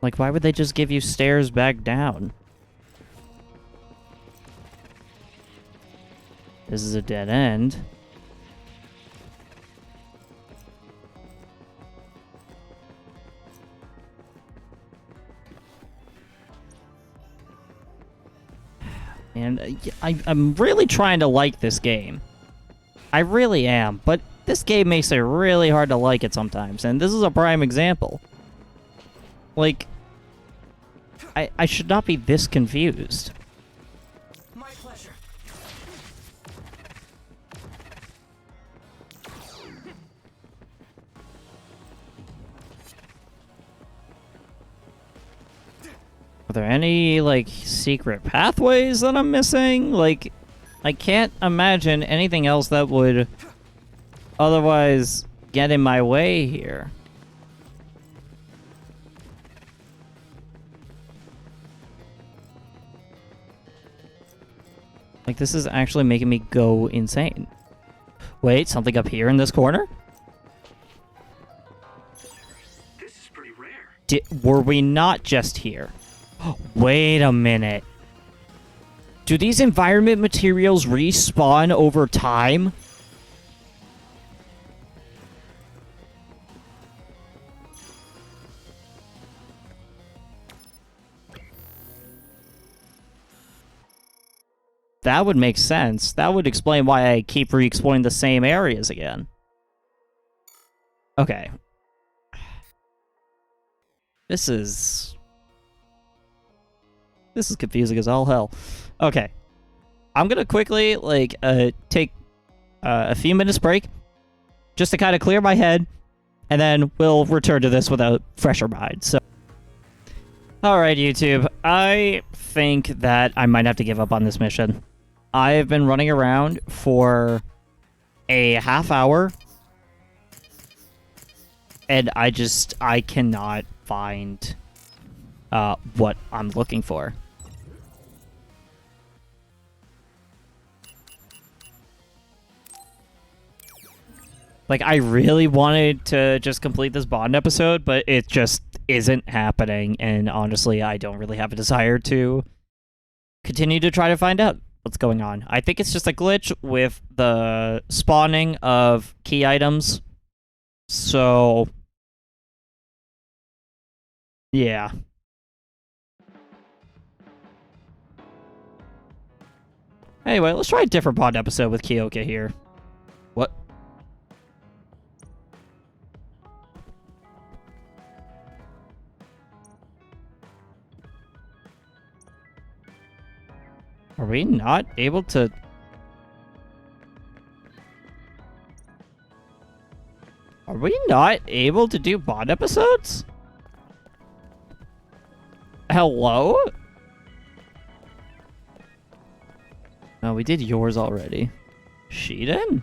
why would they just give you stairs back down? This is a dead end. And I'm really trying to like this game. I really am, but this game makes it really hard to like it sometimes, and this is a prime example. Like, I should not be this confused. My pleasure. Are there any, like, secret pathways that I'm missing? Like, I can't imagine anything else that would otherwise get in my way here. Like, this is actually making me go insane. Wait, something up here in this corner? This is pretty rare. Were we not just here? Wait a minute. Do these environment materials respawn over time? That would make sense. That would explain why I keep re-exploring the same areas again. Okay. This is confusing as all hell. Okay. I'm gonna quickly, like, take a few minutes break just to kind of clear my head, and then we'll return to this with a fresher mind. So, alright, YouTube. I think that I might have to give up on this mission. I've been running around for a half hour, and I cannot find what I'm looking for. Like, I really wanted to just complete this Bond episode, but it just isn't happening, and honestly, I don't really have a desire to continue to try to find out what's going on. I think it's just a glitch with the spawning of key items. So, yeah. Anyway, let's try a different Bond episode with Kyoka here. What? Are we not able to... Are we not able to do Bond episodes? Hello? Oh, we did yours already. She did?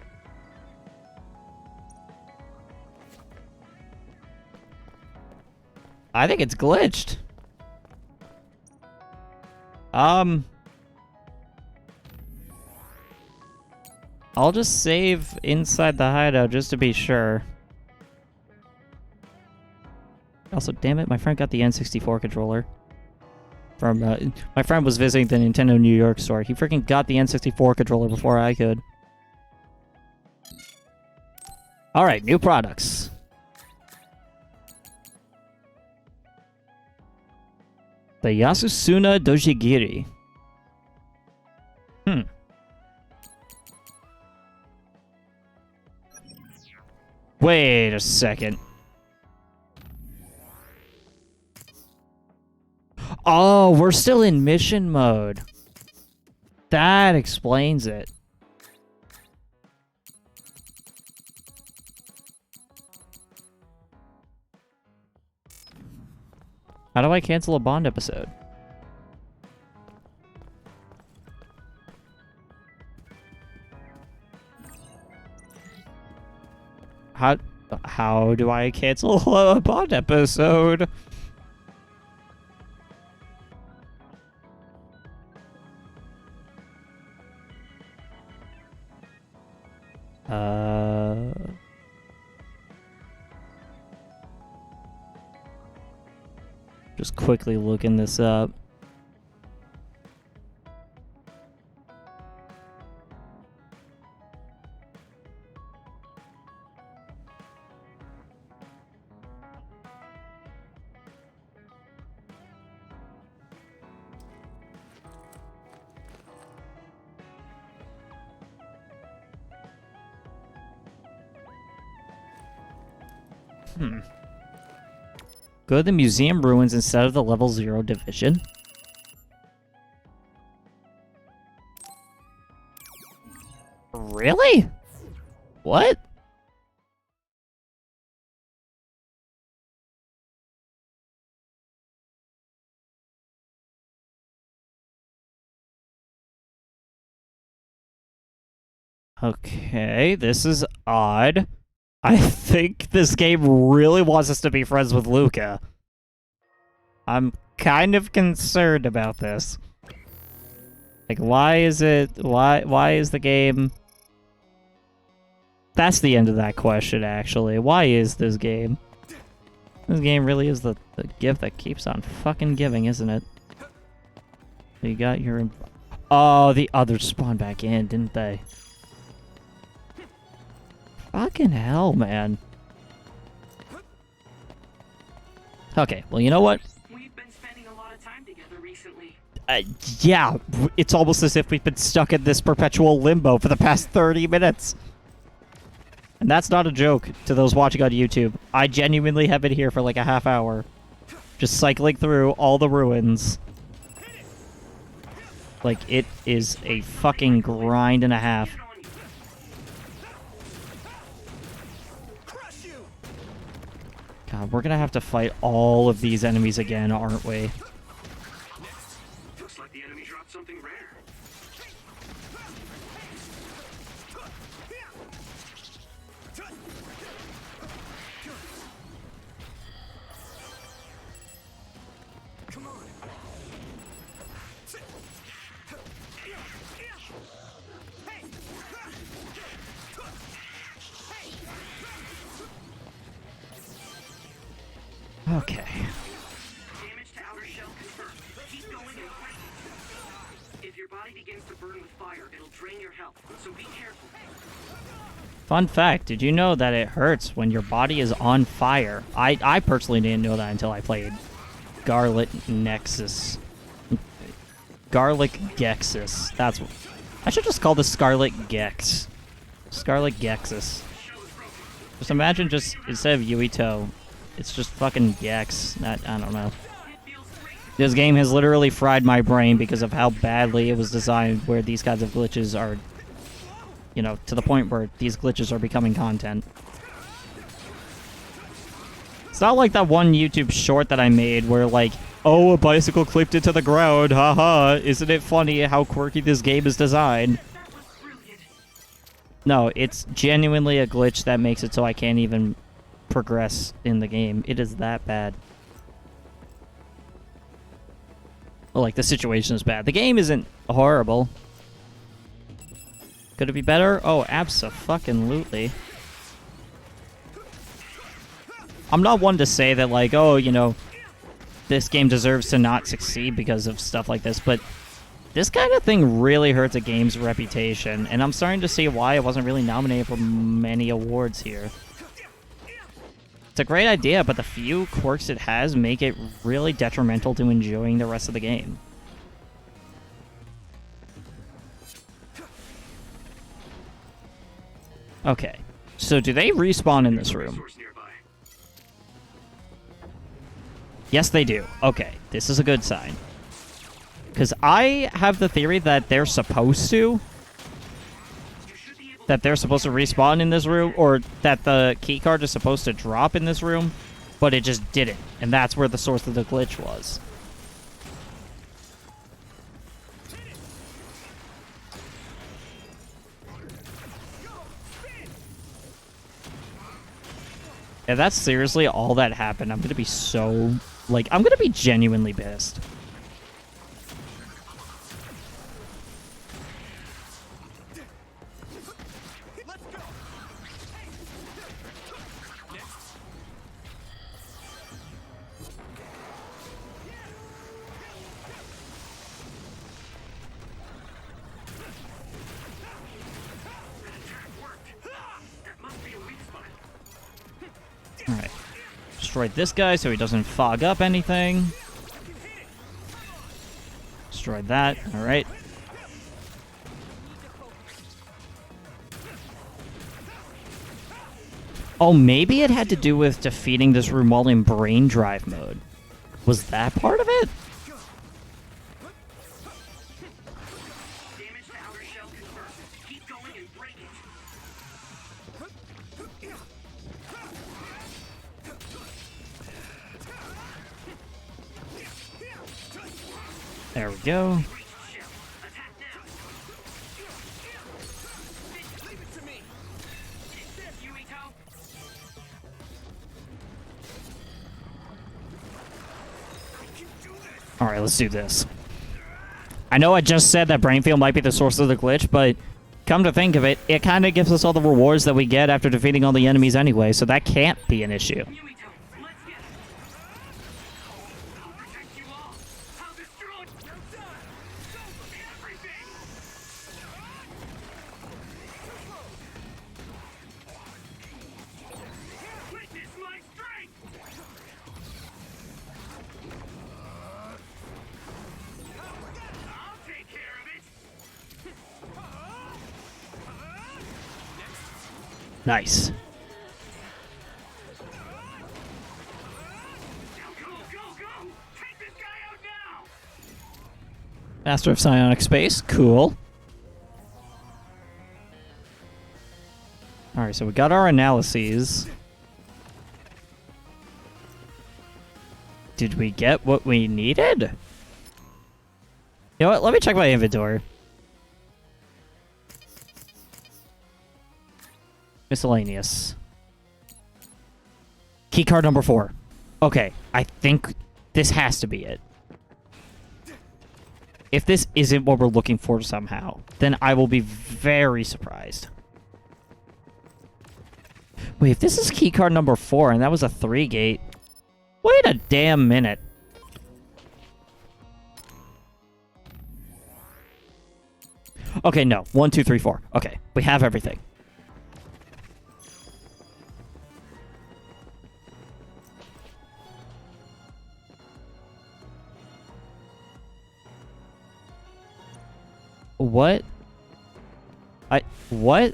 I think it's glitched. I'll just save inside the hideout just to be sure. Also, damn it, my friend got the N64 controller. From, my friend was visiting the Nintendo New York store. He freaking got the N64 controller before I could. Alright, new products. The Yasusuna Dojigiri. Wait a second. Oh, we're still in mission mode. That explains it. How do I cancel a Bond episode? How do I cancel a Bond episode? Just quickly looking this up. Go to the museum ruins instead of the level 0 division. Really? What? Okay, this is odd. I think this game really wants us to be friends with Luca. I'm kind of concerned about this. Like, why is the game... That's the end of that question, actually. Why is this game? This game really is the gift that keeps on fucking giving, isn't it? You got your... Oh, the others spawned back in, didn't they? Fucking hell, man. Okay, well, you know what? We've been spending a lot of time together recently. Yeah, it's almost as if we've been stuck in this perpetual limbo for the past 30 minutes. And that's not a joke to those watching on YouTube. I genuinely have been here for like a half hour. Just cycling through all the ruins. Like, it is a fucking grind and a half. God, we're gonna have to fight all of these enemies again, aren't we? Looks like the enemy dropped something rare. Okay. Damage to outer shell confirmed. Keep going and break it. If your body begins to burn with fire, it'll drain your health, so be careful. Fun fact, did you know that it hurts when your body is on fire? I personally didn't know that until I played Scarlet Nexus. Garlic Gexus. That's what... I should just call this Scarlet Gex. Scarlet Gexus. Just imagine just, instead of Yuito, it's just fucking Gex. I don't know. This game has literally fried my brain because of how badly it was designed, where these kinds of glitches are, you know, to the point where these glitches are becoming content. It's not like that one YouTube short that I made where, like, oh, a bicycle clipped it to the ground, haha, isn't it funny how quirky this game is designed? No, it's genuinely a glitch that makes it so I can't even progress in the game. It is that bad. Well, like, the situation is bad. The game isn't horrible. Could it be better? Oh, abso-fucking-lutely. I'm not one to say that, like, oh, you know, this game deserves to not succeed because of stuff like this, but this kind of thing really hurts a game's reputation, and I'm starting to see why it wasn't really nominated for many awards here. It's a great idea, but the few quirks it has make it really detrimental to enjoying the rest of the game. Okay, so do they respawn in this room? Yes, they do. Okay, this is a good sign. Because I have the theory that they're supposed to. That they're supposed to respawn in this room, or that the keycard is supposed to drop in this room, but it just didn't. And that's where the source of the glitch was. If that's seriously all that happened, I'm gonna be so... like, I'm gonna be genuinely pissed. Alright. Destroy this guy so he doesn't fog up anything. Destroy that. Alright. Oh, maybe it had to do with defeating this room while in brain drive mode. Was that part of it? There we go. Alright, let's do this. I know I just said that Brainfield might be the source of the glitch, but come to think of it, it kind of gives us all the rewards that we get after defeating all the enemies anyway, so that can't be an issue. Nice. Master of Psionic Space, cool. Alright, so we got our analyses. Did we get what we needed? You know what, let me check my inventory. Miscellaneous. Keycard number 4. Okay, I think this has to be it. If this isn't what we're looking for somehow, then I will be very surprised. Wait, if this is keycard number 4 and that was a 3 gate, wait a damn minute. Okay, no. 1, 2, 3, 4. Okay, we have everything. What? What?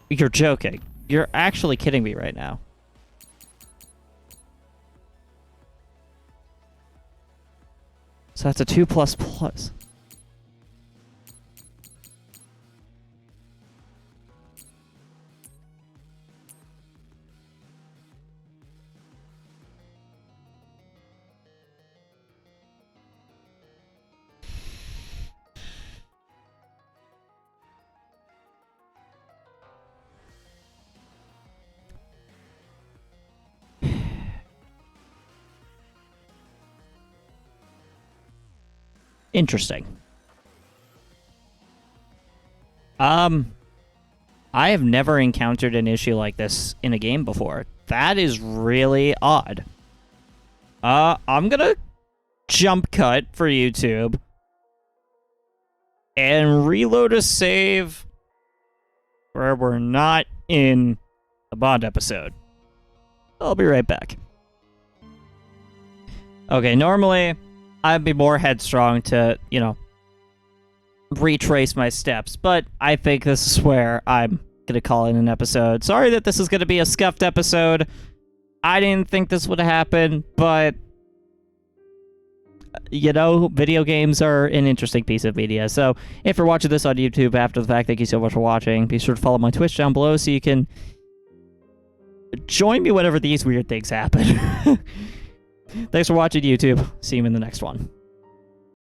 You're joking. You're actually kidding me right now. So that's a 2++. Interesting. I have never encountered an issue like this in a game before. That is really odd. I'm gonna jump cut for YouTube and reload a save where we're not in the Bond episode. I'll be right back. Okay, normally I'd be more headstrong to, you know, retrace my steps, but I think this is where I'm gonna call it an episode. Sorry that this is gonna be a scuffed episode. I didn't think this would happen, but you know, video games are an interesting piece of media. So if you're watching this on YouTube after the fact, thank you so much for watching. Be sure to follow my Twitch down below so you can join me whenever these weird things happen. Thanks for watching, YouTube. See you in the next one.